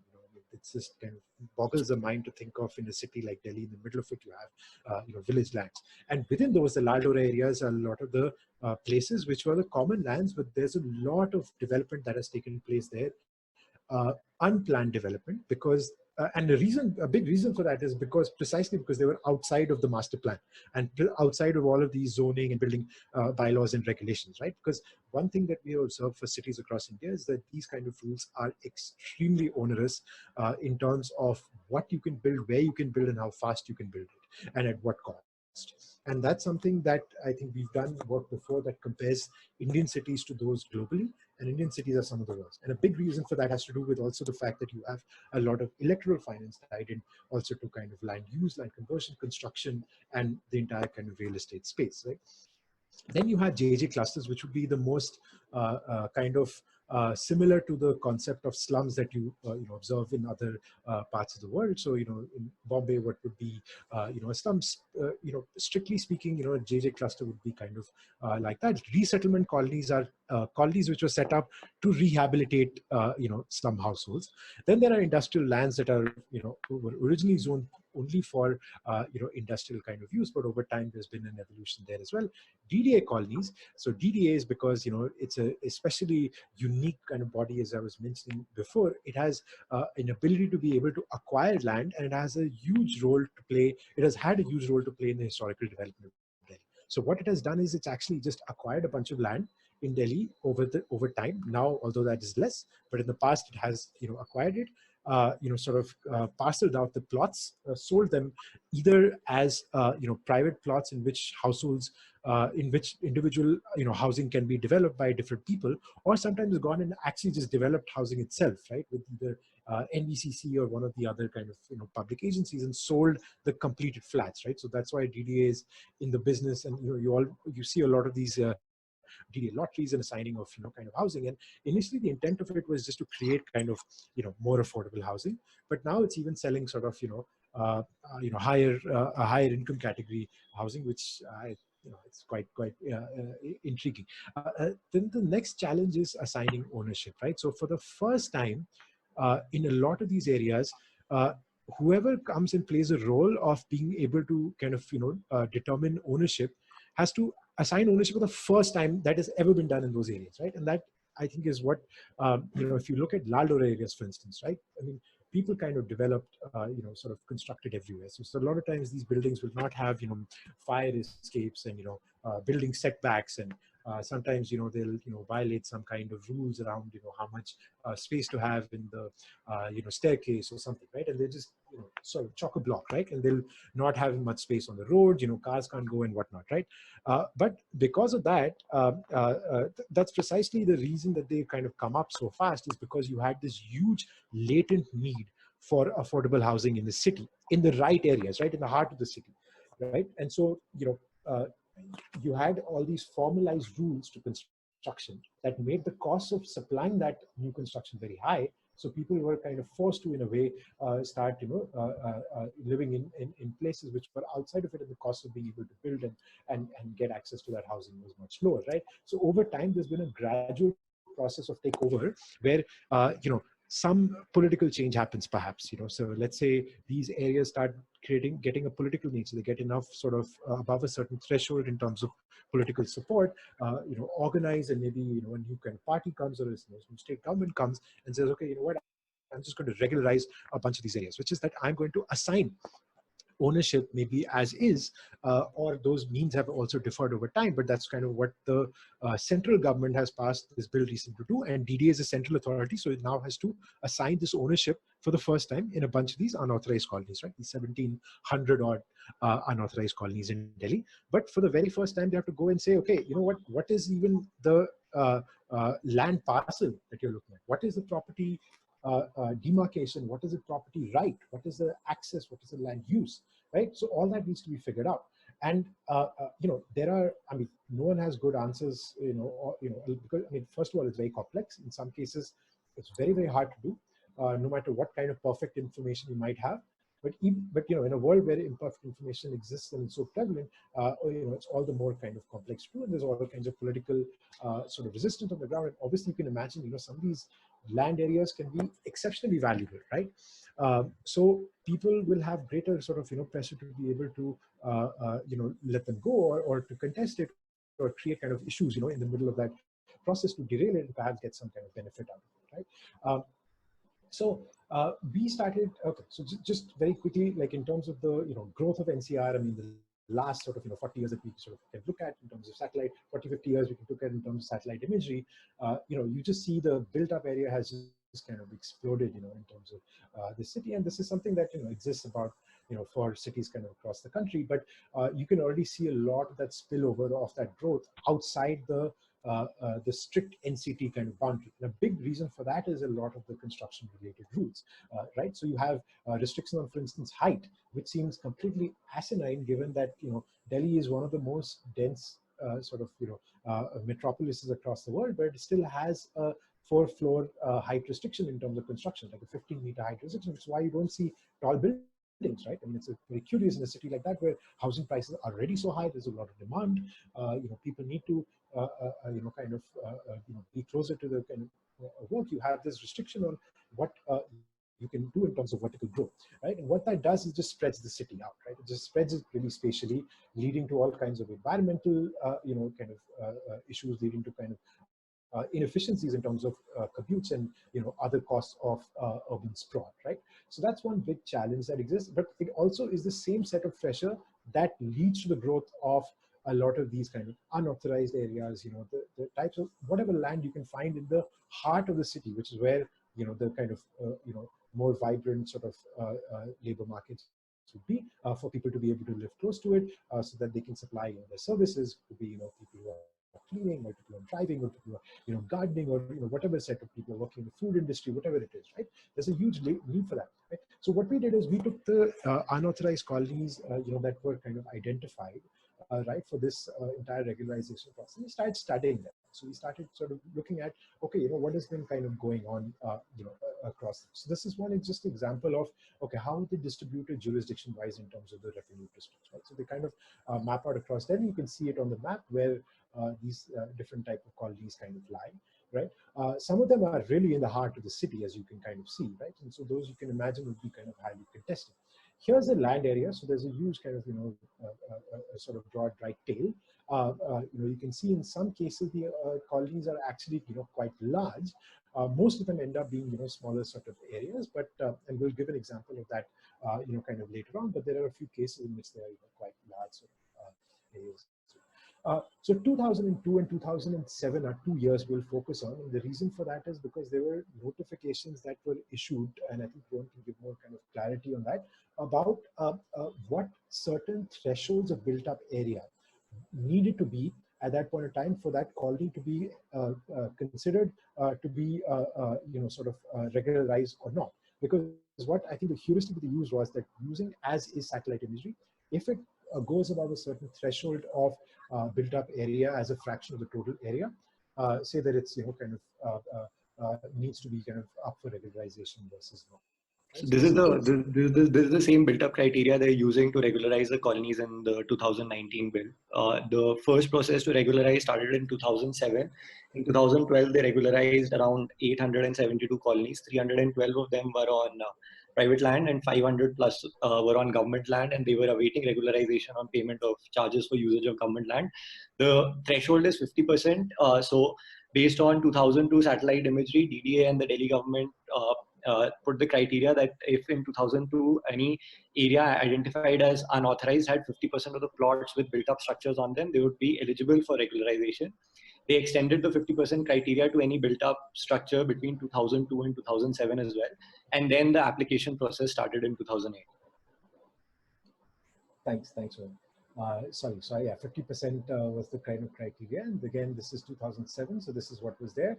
It's just kind of boggles the mind to think of in a city like Delhi. In the middle of it, you have village lands, and within those, the Ladora areas are a lot of the places which were the common lands, but there's a lot of development that has taken place there, unplanned development, because and a big reason for that is precisely because they were outside of the master plan and outside of all of these zoning and building bylaws and regulations, right? Because one thing that we observe for cities across India is that these kind of rules are extremely onerous in terms of what you can build, where you can build, and how fast you can build it, and at what cost. And that's something that I think we've done work before that compares Indian cities to those globally, and Indian cities are some of the worst. And a big reason for that has to do with also the fact that you have a lot of electoral finance tied in also to kind of land use, land conversion, construction, and the entire kind of real estate space, right? Then you have JJ clusters, which would be the most kind of similar to the concept of slums that you observe in other parts of the world. So in Bombay, what would be a slums, strictly speaking, a JJ cluster would be kind of like that. Resettlement colonies are colonies which were set up to rehabilitate slum households. Then there are industrial lands that are were originally zoned only for industrial kind of use, but over time there's been an evolution there as well. DDA colonies. So DDA is because it's a especially unique kind of body, as I was mentioning before. It has an ability to be able to acquire land, and it has a huge role to play. It has had a huge role to play in the historical development of Delhi. So what it has done is it's actually just acquired a bunch of land in Delhi over time. Now, although that is less, but in the past it has acquired it. Parceled out the plots, sold them either as private plots in which households, in which individual housing can be developed by different people, or sometimes gone and actually just developed housing itself, right, with either NBCC or one of the other kind of public agencies, and sold the completed flats, right? So that's why DDA is in the business, and you see a lot of these DDA lotteries and assigning of kind of housing. And initially the intent of it was just to create kind of more affordable housing, but now it's even selling sort of higher a higher income category housing, which it's quite intriguing. Then the next challenge is assigning ownership, right? So for the first time in a lot of these areas, whoever comes and plays a role of being able to kind of determine ownership has to assign ownership for the first time that has ever been done in those areas, right? And that, I think, is what if you look at Lal Dora areas, for instance, right? I mean, people kind of developed, sort of constructed everywhere. So a lot of times these buildings will not have, fire escapes and, building setbacks, and sometimes, they'll, violate some kind of rules around, how much space to have in the, staircase or something, right? And they just, sort of chock a block, right? And they'll not have much space on the road, cars can't go and whatnot, right? But because of that, that's precisely the reason that they kind of come up so fast, is because you had this huge latent need for affordable housing in the city, in the right areas, right, in the heart of the city, right? And so, you had all these formalized rules to construction that made the cost of supplying that new construction very high. So people were kind of forced to, in a way, start, living in places which were outside of it, and the cost of being able to build and get access to that housing was much lower, right? So over time, there's been a gradual process of takeover where, some political change happens, perhaps, so let's say these areas start getting a political nature. They get enough sort of above a certain threshold in terms of political support, organize, and maybe, a new kind of party comes, or a new state government comes and says, okay, what, I'm just going to regularize a bunch of these areas, which is that I'm going to assign ownership maybe as is, or those means have also differed over time, but that's kind of what the central government has passed this bill recently to do, and DDA is a central authority, so it now has to assign this ownership for the first time in a bunch of these unauthorized colonies, right? These 1,700 odd unauthorized colonies in Delhi. But for the very first time, they have to go and say, okay, what is even the land parcel that you're looking at? What is the property demarcation? What is the property right? What is the access? What is the land use, right? So all that needs to be figured out. And there are, I mean, no one has good answers, because, I mean, first of all, it's very complex. In some cases, it's very, very hard to do, no matter what kind of perfect information you might have. But in a world where imperfect information exists and it's so prevalent, it's all the more kind of complex to do. And there's all kinds of political sort of resistance on the ground. And obviously, you can imagine, some of these land areas can be exceptionally valuable, right? So people will have greater sort of pressure to be able to let them go, or to contest it, or create kind of issues in the middle of that process to derail it and perhaps get some kind of benefit out of it, right? So We started, okay, so just very quickly, like in terms of the growth of NCR, I mean, the last sort of 40 years that we sort of can look at in terms of satellite, 40, 50 years we can look at in terms of satellite imagery, you just see the built up area has just kind of exploded, in terms of the city. And this is something that, exists about, for cities kind of across the country. But you can already see a lot of that spillover of that growth outside the strict NCT kind of boundary. And a big reason for that is a lot of the construction related rules, right? So you have restrictions on, for instance, height, which seems completely asinine given that, Delhi is one of the most dense metropolises across the world, but it still has a 4-floor height restriction in terms of construction, like a 15-meter height restriction, which is why you don't see tall buildings, right? I mean, it's very curious in a city like that where housing prices are already so high. There's a lot of demand. People need to, be closer to the kind of work. You have this restriction on what you can do in terms of vertical growth, right? And what that does is just spreads the city out, right? It just spreads it really spatially, leading to all kinds of environmental, issues, leading to kind of inefficiencies in terms of commutes and other costs of urban sprawl, right? So that's one big challenge that exists, but it also is the same set of pressure that leads to the growth of a lot of these kind of unauthorized areas, the types of whatever land you can find in the heart of the city, which is where the kind of more vibrant sort of labor markets would be for people to be able to live close to it, so that they can supply their services to be people who are cleaning, or people who are driving, or people who are gardening, or whatever set of people working in the food industry, whatever it is, right? There's a huge need for that, right? So what we did is we took the unauthorized colonies that were kind of identified, right, for this entire regularization process. We started studying them. So we started sort of looking at, okay, what has been kind of going on, across them. So this is one just example of, okay, how they distributed jurisdiction-wise in terms of the revenue districts, right? So they kind of map out across them. You can see it on the map where these different type of colonies kind of lie, right? Some of them are really in the heart of the city, as you can kind of see, right? And so those you can imagine would be kind of highly contested. Here's the land area. So there's a huge kind of, a sort of broad right tail. You can see in some cases the colonies are actually, quite large. Most of them end up being, smaller sort of areas, but, and we'll give an example of that, kind of later on, but there are a few cases in which they are quite large sort of areas. So 2002 and 2007 are 2 years we'll focus on. And the reason for that is because there were notifications that were issued, and I think Rohan can give more kind of clarity on that, about what certain thresholds of built up area needed to be at that point in time for that colony to be considered to be, regularized or not. Because what I think the heuristic that they used was that using as is satellite imagery, if it goes above a certain threshold of built up area as a fraction of the total area, say that it's, needs to be kind of up for regularization versus not. So this is the same built-up criteria they're using to regularize the colonies in the 2019 bill. The first process to regularize started in 2007. In 2012, they regularized around 872 colonies. 312 of them were on private land, and 500 plus were on government land, and they were awaiting regularization on payment of charges for usage of government land. The threshold is 50%. So based on 2002 satellite imagery, DDA and the Delhi government put the criteria that if in 2002 any area identified as unauthorized had 50% of the plots with built up structures on them, they would be eligible for regularization. They extended the 50% criteria to any built up structure between 2002 and 2007 as well. And then the application process started in 2008. Thanks, Rohan. Sorry, yeah, 50% was the kind of criteria. And again, this is 2007, so this is what was there.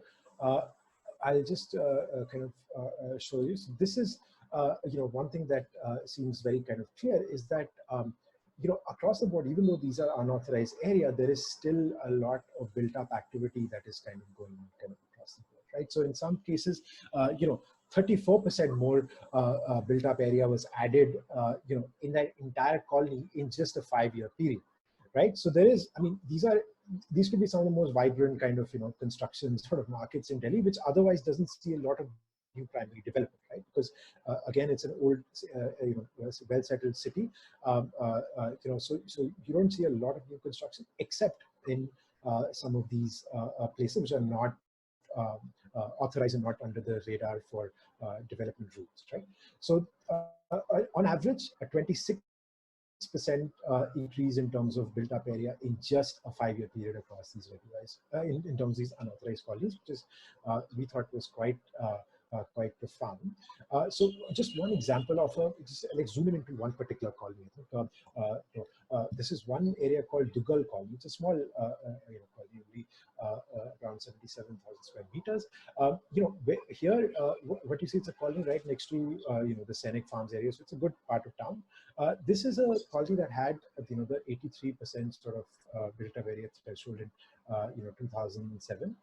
I'll just show you. So this is, one thing that seems very kind of clear is that, across the board, even though these are unauthorized area, there is still a lot of built up activity that is kind of going on kind of across the board, right? So in some cases, 34% more built up area was added, in that entire colony in just a 5-year period, right? So there is, I mean, these could be some of the most vibrant kind of, construction sort of markets in Delhi, which otherwise doesn't see a lot of new primary development, right? Because again, it's an old, well-settled city, so you don't see a lot of new construction except in some of these places which are not authorized and not under the radar for development rules, right? So on average, a 26% increase in terms of built up area in just a 5-year period across these regularized, in terms of these unauthorized colonies, which is we thought was quite profound. So just one example of just like zoom in into one particular colony. I think, this is one area called Dugal colony. It's a small colony, only around 77,000 square meters. Here, what you see, it's a colony right next to the Scenic Farms area, so it's a good part of town. This is a colony that had the 83% sort of built up area threshold in 2007,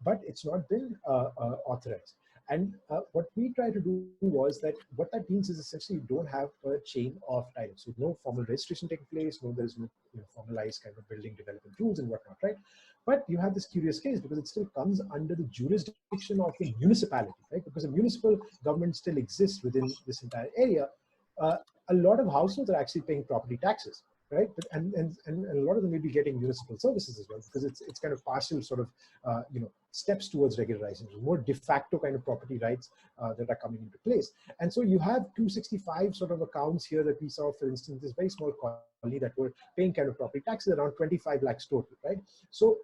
but it's not been authorized. And what we tried to do was that what that means is essentially you don't have a chain of title. So no formal registration taking place, there's no formalized kind of building development rules and whatnot, right? But you have this curious case because it still comes under the jurisdiction of the municipality, right? Because a municipal government still exists within this entire area. A lot of households are actually paying property taxes, right? But, and a lot of them may be getting municipal services as well, because it's kind of partial sort of steps towards regularization, more de facto kind of property rights that are coming into place. And so you have 265 sort of accounts here that we saw, for instance, this very small colony that were paying kind of property taxes, around 25 lakhs total, right? So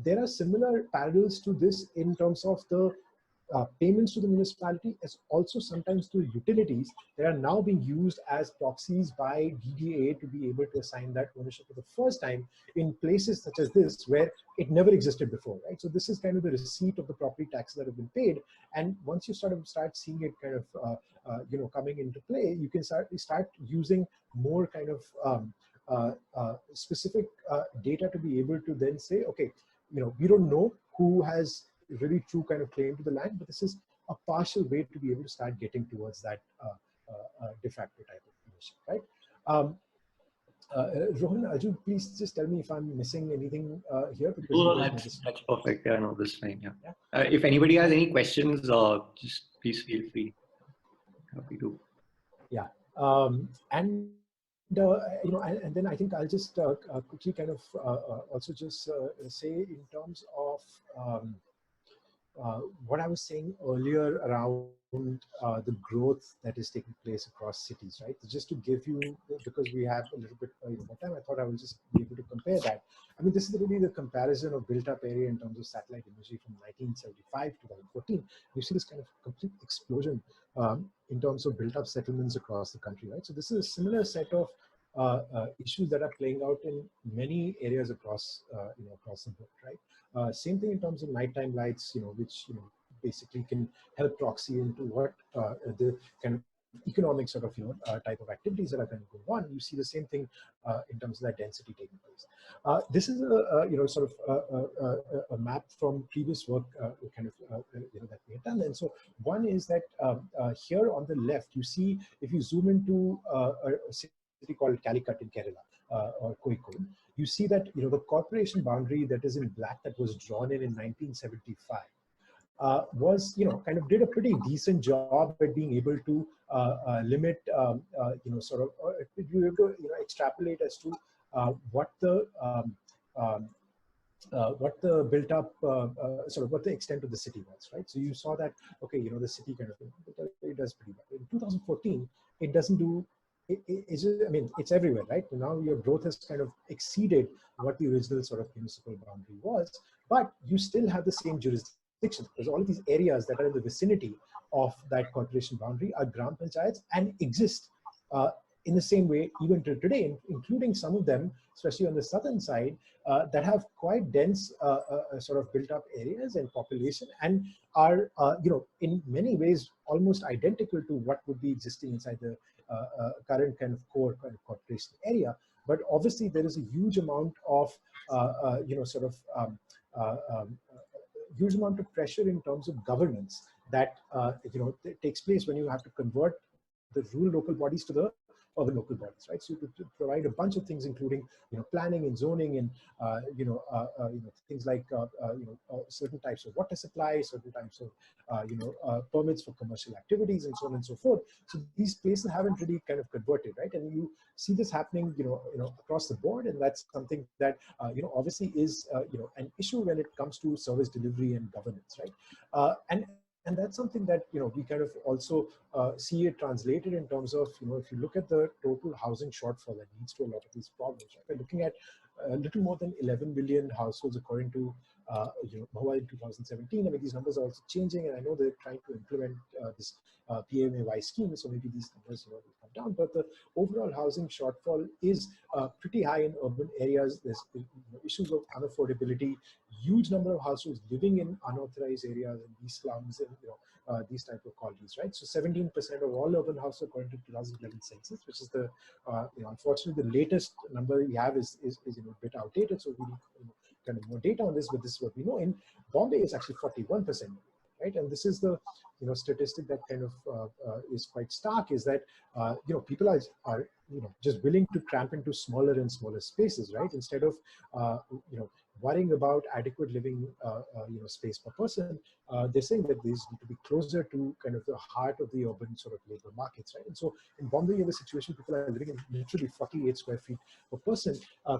there are similar parallels to this in terms of the payments to the municipality, as also sometimes to utilities that are now being used as proxies by DDA to be able to assign that ownership for the first time in places such as this where it never existed before, right? So this is kind of the receipt of the property taxes that have been paid, and once you start seeing it kind of coming into play, you can start using more kind of specific data to be able to then say, okay, we don't know who has really true kind of claim to the land, but this is a partial way to be able to start getting towards that de facto type of ownership, right? Rohan, Arjun, please just tell me if I'm missing anything here. Because no, that's perfect. Yeah, no, this is fine. Yeah. If anybody has any questions, just please feel free. Happy to. Yeah. And then I think I'll just quickly kind of also just say in terms of what I was saying earlier around the growth that is taking place across cities, right? Just to give you, because we have a little bit more time, I thought I would just be able to compare that. I mean, this is really the comparison of built up area in terms of satellite imagery from 1975 to 2014. You see this kind of complete explosion in terms of built up settlements across the country, right? So this is a similar set of issues that are playing out in many areas across across the board, right? Same thing in terms of nighttime lights, which basically can help proxy into what the kind of economic sort of type of activities that are kind of going on. You see the same thing in terms of that density taking place. This is a sort of a map from previous work kind of that we had done. And so one is that here on the left, you see, if you zoom into a city called Calicut in Kerala or Kozhikode, you see that the corporation boundary that is in black that was drawn in 1975 was kind of did a pretty decent job at being able to limit sort of you have to extrapolate as to what the built up sort of what the extent of the city was, right? So you saw that, okay, the city kind of it does pretty well. In 2014, it doesn't do. I mean, it's everywhere, right? Now your growth has kind of exceeded what the original sort of municipal boundary was, but you still have the same jurisdiction, because all of these areas that are in the vicinity of that corporation boundary are gram panchayats and exist in the same way even to today, including some of them, especially on the southern side, that have quite dense sort of built up areas and population, and are in many ways almost identical to what would be existing inside the current kind of core kind of corporation area. But obviously there is a huge amount of huge amount of pressure in terms of governance that takes place when you have to convert the rural local bodies to the urban local bodies, right? So to provide a bunch of things, including planning and zoning and things like certain types of water supply, certain types of permits for commercial activities, and so on and so forth. So these places haven't really kind of converted, right? And you see this happening, across the board, and that's something that obviously is an issue when it comes to service delivery and governance, right? And that's something that we kind of also see it translated in terms of if you look at the total housing shortfall that leads to a lot of these problems, right? We're looking at a little more than 11 million households according to Mahua in 2017. I mean, these numbers are also changing, and I know they're trying to implement this PMAY scheme, so maybe these numbers will come down. But the overall housing shortfall is pretty high in urban areas. There's issues of unaffordability, huge number of households living in unauthorized areas and these slums and these type of colonies, right? So 17% of all urban houses according to 2011 census, which is the unfortunately the latest number we have is a bit outdated. So we need kind of more data on this, but this is what we know. In Bombay, it's actually 41%, right? And this is the statistic that kind of is quite stark, is that people are just willing to cramp into smaller and smaller spaces, right? Instead of worrying about adequate living space per person, they're saying that these need to be closer to kind of the heart of the urban sort of labor markets, right? And so in Bombay, you have a situation people are living in literally 48 square feet per person,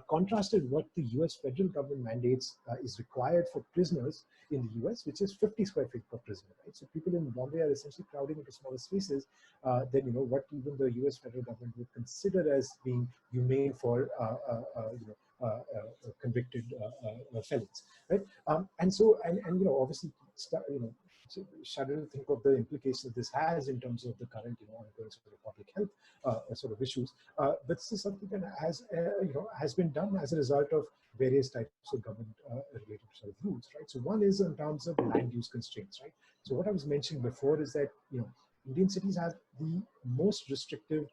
contrasted what the US federal government mandates is required for prisoners in the US, which is 50 square feet per prisoner, right? So people in Bombay are essentially crowding into smaller spaces than what even the US federal government would consider as being humane for convicted felons, right? And so, and obviously, shudder to think of the implications this has in terms of the current, ongoing sort of public health sort of issues. But this is something that has been done as a result of various types of government-related sort of rules, right? So one is in terms of land use constraints, right? So what I was mentioning before is that Indian cities have the most restrictive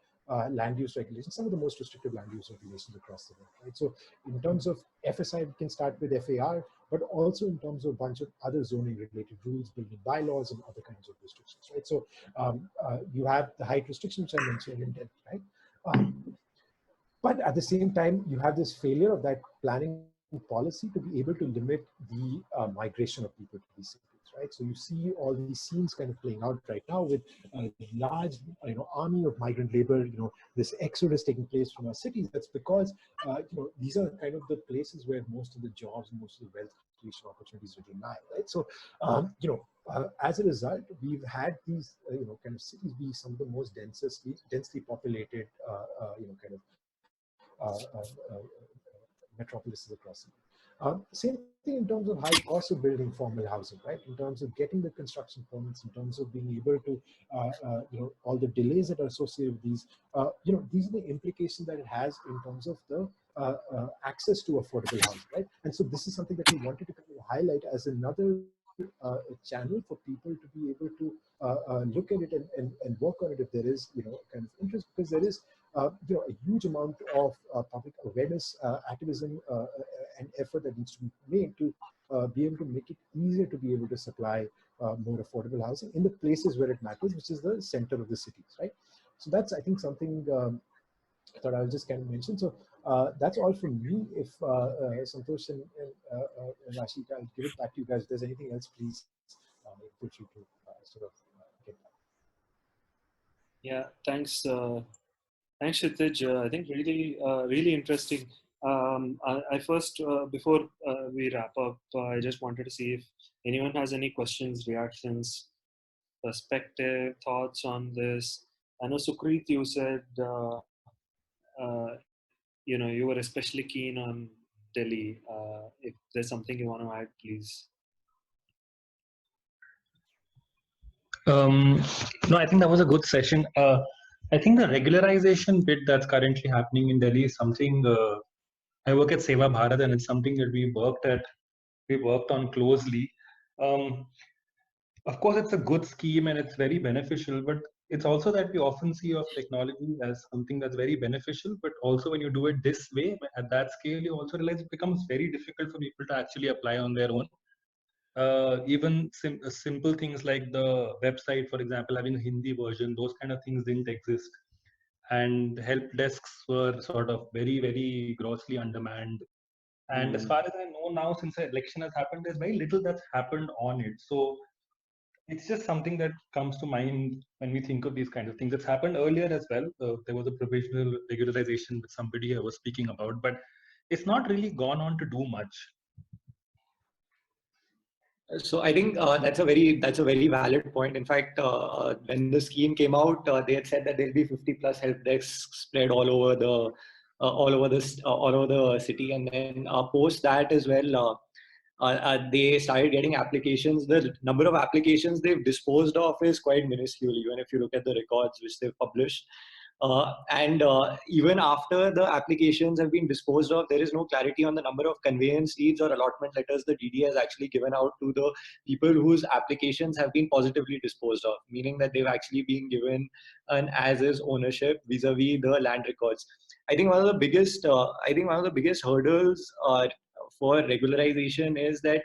land use regulations, some of the most restrictive land use regulations across the world, right? So in terms of FSI, we can start with FAR, but also in terms of a bunch of other zoning related rules, building bylaws and other kinds of restrictions, right? So you have the height restrictions, which I mentioned in Delhi, right? But at the same time, you have this failure of that planning policy to be able to limit the migration of people to these cities, right? So you see all these scenes kind of playing out right now with a large, army of migrant labor, this exodus taking place from our cities. That's because, these are kind of the places where most of the jobs and most of the wealth creation opportunities really lie, right? So, as a result, we've had these, kind of cities be some of the most densely populated, kind of metropolises across the world. Same thing in terms of high cost of building formal housing, right? In terms of getting the construction permits, in terms of being able to, all the delays that are associated with these, these are the implications that it has in terms of the access to affordable housing, right? And so this is something that we wanted to kind of highlight as another channel for people to be able to look at it and work on it if there is, kind of interest, because there is a huge amount of public awareness, activism, and effort that needs to be made to be able to make it easier to be able to supply more affordable housing in the places where it matters, which is the center of the cities, right? So that's, I think, something I thought I'll just kind of mention. So that's all from me. If Santosh and Rashid, I'll give it back to you guys. If there's anything else, please feel free to sort of get back. Yeah, thanks. Thanks, Kshitij. I think really interesting. I first, before we wrap up, I just wanted to see if anyone has any questions, reactions, perspective, thoughts on this. I know Sukrit, you said, you were especially keen on Delhi. If there's something you want to add, please. No, I think that was a good session. I think the regularization bit that's currently happening in Delhi is something, I work at Seva Bharat, and it's something that we worked on closely. Of course, it's a good scheme and it's very beneficial, but it's also that we often see of technology as something that's very beneficial, but also when you do it this way, at that scale, you also realize it becomes very difficult for people to actually apply on their own. Even simple things like the website, for example, having a Hindi version, those kind of things didn't exist. and help desks were sort of very, very grossly undermanned. And as far as I know now, since the election has happened, there's very little that's happened on it. So it's just something that comes to mind when we think of these kinds of things. It's happened earlier as well. There was a provisional regularization that somebody here was speaking about, but it's not really gone on to do much. So I think that's a very valid point. In fact, when the scheme came out, they had said that there'll be 50+ help desks spread all over the city, and then post that as well, they started getting applications. The number of applications they've disposed of is quite minuscule, even if you look at the records which they've published. And even after the applications have been disposed of, there is no clarity on the number of conveyance deeds or allotment letters the DD has actually given out to the people whose applications have been positively disposed of, meaning that they've actually been given an as-is ownership vis-a-vis the land records. I think one of the biggest hurdles for regularization is that,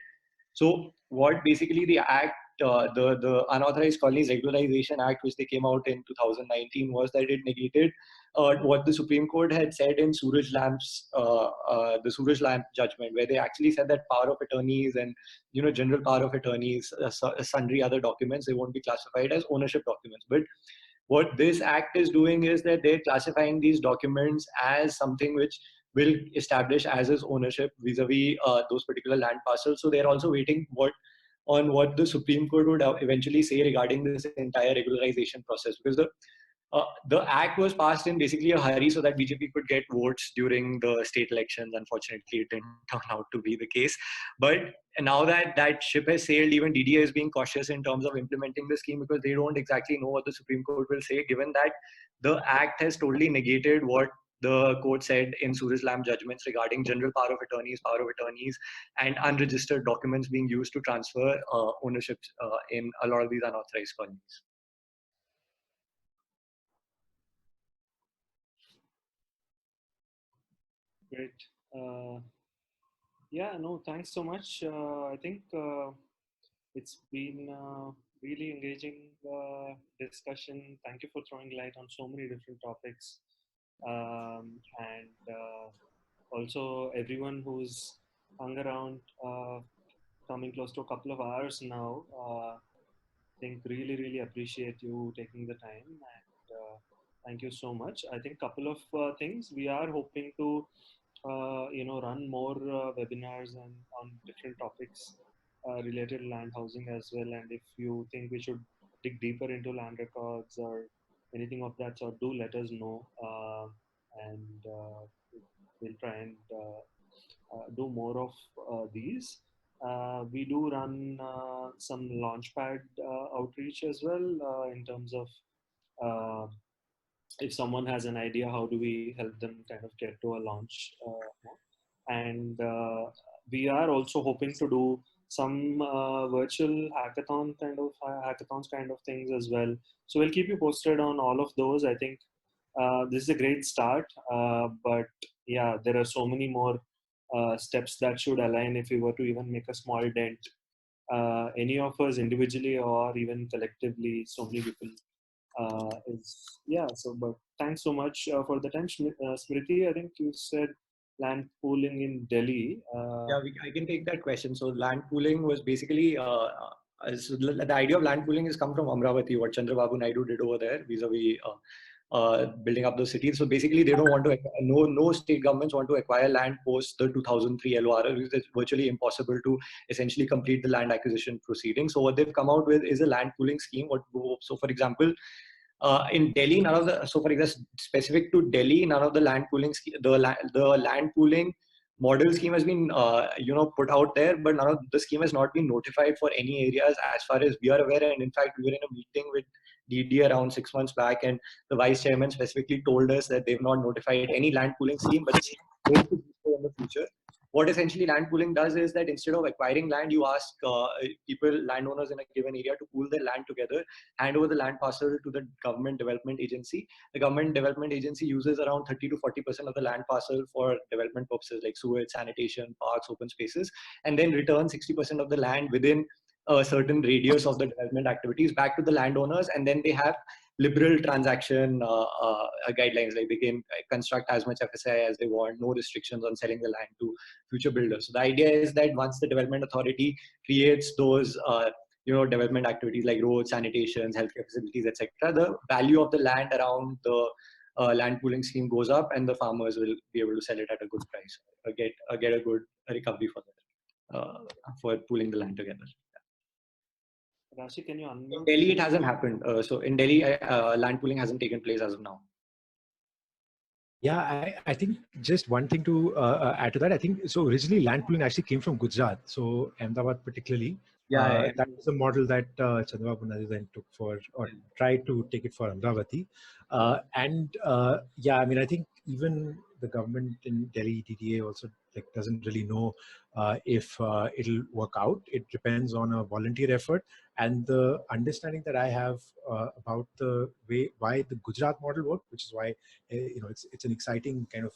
so what basically the act, the Unauthorized Colonies Regularization Act, which they came out in 2019, was that it negated what the Supreme Court had said in the Suraj Lamp judgment, where they actually said that power of attorneys and general power of attorneys, sundry other documents, they won't be classified as ownership documents. But what this act is doing is that they're classifying these documents as something which will establish as is ownership vis-a-vis those particular land parcels. So they're also waiting on what the Supreme Court would eventually say regarding this entire regularization process, because the act was passed in basically a hurry so that BJP could get votes during the state elections. Unfortunately, it didn't turn out to be the case. But now that that ship has sailed, even DDA is being cautious in terms of implementing the scheme, because they don't exactly know what the Supreme Court will say, given that the act has totally negated what the court said in Suraj Lamp judgments regarding general power of attorneys, and unregistered documents being used to transfer ownership in a lot of these unauthorized colonies. Great. Yeah, no, thanks so much. I think it's been really engaging discussion. Thank you for throwing light on so many different topics. And also everyone who's hung around, coming close to a couple of hours now. I think really appreciate you taking the time, and thank you so much. I think couple of things we are hoping to run more webinars and on different topics related to land housing as well. And if you think we should dig deeper into land records or anything of that sort, do let us know, and we'll try and do more of these. We do run some launchpad outreach as well, in terms of if someone has an idea, how do we help them kind of get to a launch? And we are also hoping to do some virtual hackathons kind of things as well. So we'll keep you posted on all of those. I think this is a great start, but yeah, there are so many more steps that should align if we were to even make a small dent. Any of us individually or even collectively, so many people. But thanks so much for the time, Smriti. I think you said land pooling in Delhi. I can take that question. So land pooling was basically so the idea of land pooling has come from Amravati, what Chandrababu Naidu did over there vis-a-vis building up the cities. So basically, they don't want to. No state governments want to acquire land post the 2003 LOR, because it's virtually impossible to essentially complete the land acquisition proceeding. So what they've come out with is a land pooling scheme. So for example, in Delhi, specific to Delhi, none of the land pooling the land pooling model scheme has been put out there, but none of the scheme has not been notified for any areas as far as we are aware. And in fact, we were in a meeting with DD around 6 months back, and the vice chairman specifically told us that they've not notified any land pooling scheme, but it's going to do so in the future. What essentially land pooling does is that instead of acquiring land, you ask landowners in a given area to pool their land together, hand over the land parcel to the government development agency. The government development agency uses around 30 to 40% of the land parcel for development purposes like sewage, sanitation, parks, open spaces, and then return 60% of the land within a certain radius of the development activities back to the landowners. And then they have liberal transaction guidelines, like they can construct as much FSI as they want, no restrictions on selling the land to future builders. So the idea is that once the development authority creates those development activities like roads, sanitations, healthcare facilities, etc., the value of the land around the land pooling scheme goes up, and the farmers will be able to sell it at a good price, get a good recovery for that, for pooling the land together. Rashi, can you unmute? In Delhi, it hasn't happened. So in Delhi, land pooling hasn't taken place as of now. Yeah, I think just one thing to add to that. I think so. Originally, land pooling actually came from Gujarat, so Ahmedabad particularly. Yeah, that was a model that Chandrababu Naidu then took for, or tried to take it for Amravati. Yeah, I mean, I think even the government in Delhi, DDA also doesn't really know if it'll work out. It depends on a volunteer effort, and the understanding that I have about the way why the Gujarat model worked, which is why it's an exciting kind of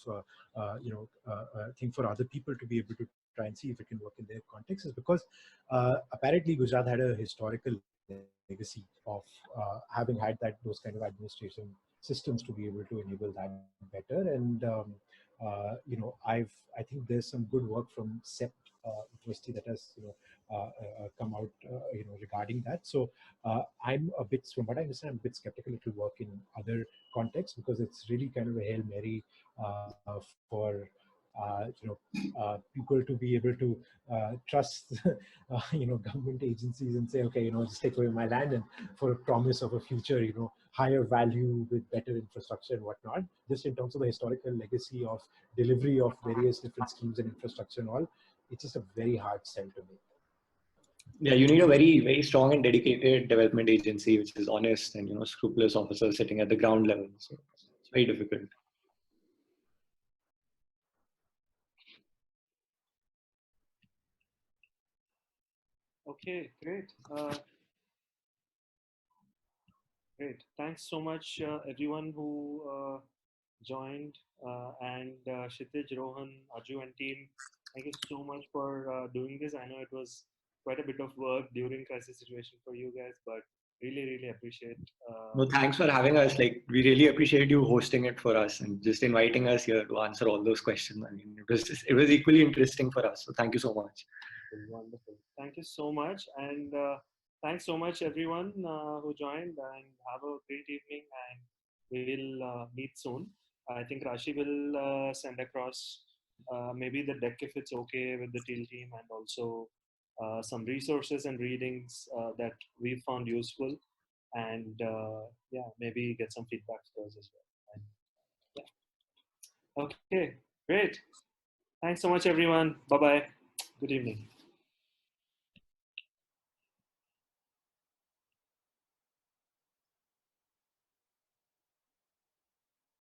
thing for other people to be able to try and see if it can work in their context, is because apparently Gujarat had a historical legacy of having had those kind of administration systems to be able to enable that better. And I think there's some good work from CEPT university that has come out regarding that. So I'm a bit, from what I understand, I'm a bit skeptical it will work in other contexts, because it's really kind of a Hail Mary for people to be able to trust government agencies and say, okay, just take away my land, and for a promise of a future higher value with better infrastructure and whatnot. Just in terms of the historical legacy of delivery of various different schemes and infrastructure and all, it's just a very hard sell to make. Yeah, you need a very, very strong and dedicated development agency, which is honest and scrupulous officers sitting at the ground level. So it's very difficult. Okay, great. Great. Thanks so much, everyone who joined, and Kshitij, Rohan, Aju, and team. Thank you so much for doing this. I know it was quite a bit of work during crisis situation for you guys, but really, really appreciate. No, thanks for having us. We really appreciate you hosting it for us and just inviting us here to answer all those questions. I mean, it was equally interesting for us. So thank you so much. Wonderful. Thank you so much. And thanks so much, everyone who joined, and have a great evening, and we'll meet soon. I think Rashi will send across maybe the deck if it's okay with the TEAL team, and also some resources and readings that we found useful, and yeah, maybe get some feedback for us as well. And, yeah. Okay, great. Thanks so much, everyone. Bye-bye. Good evening.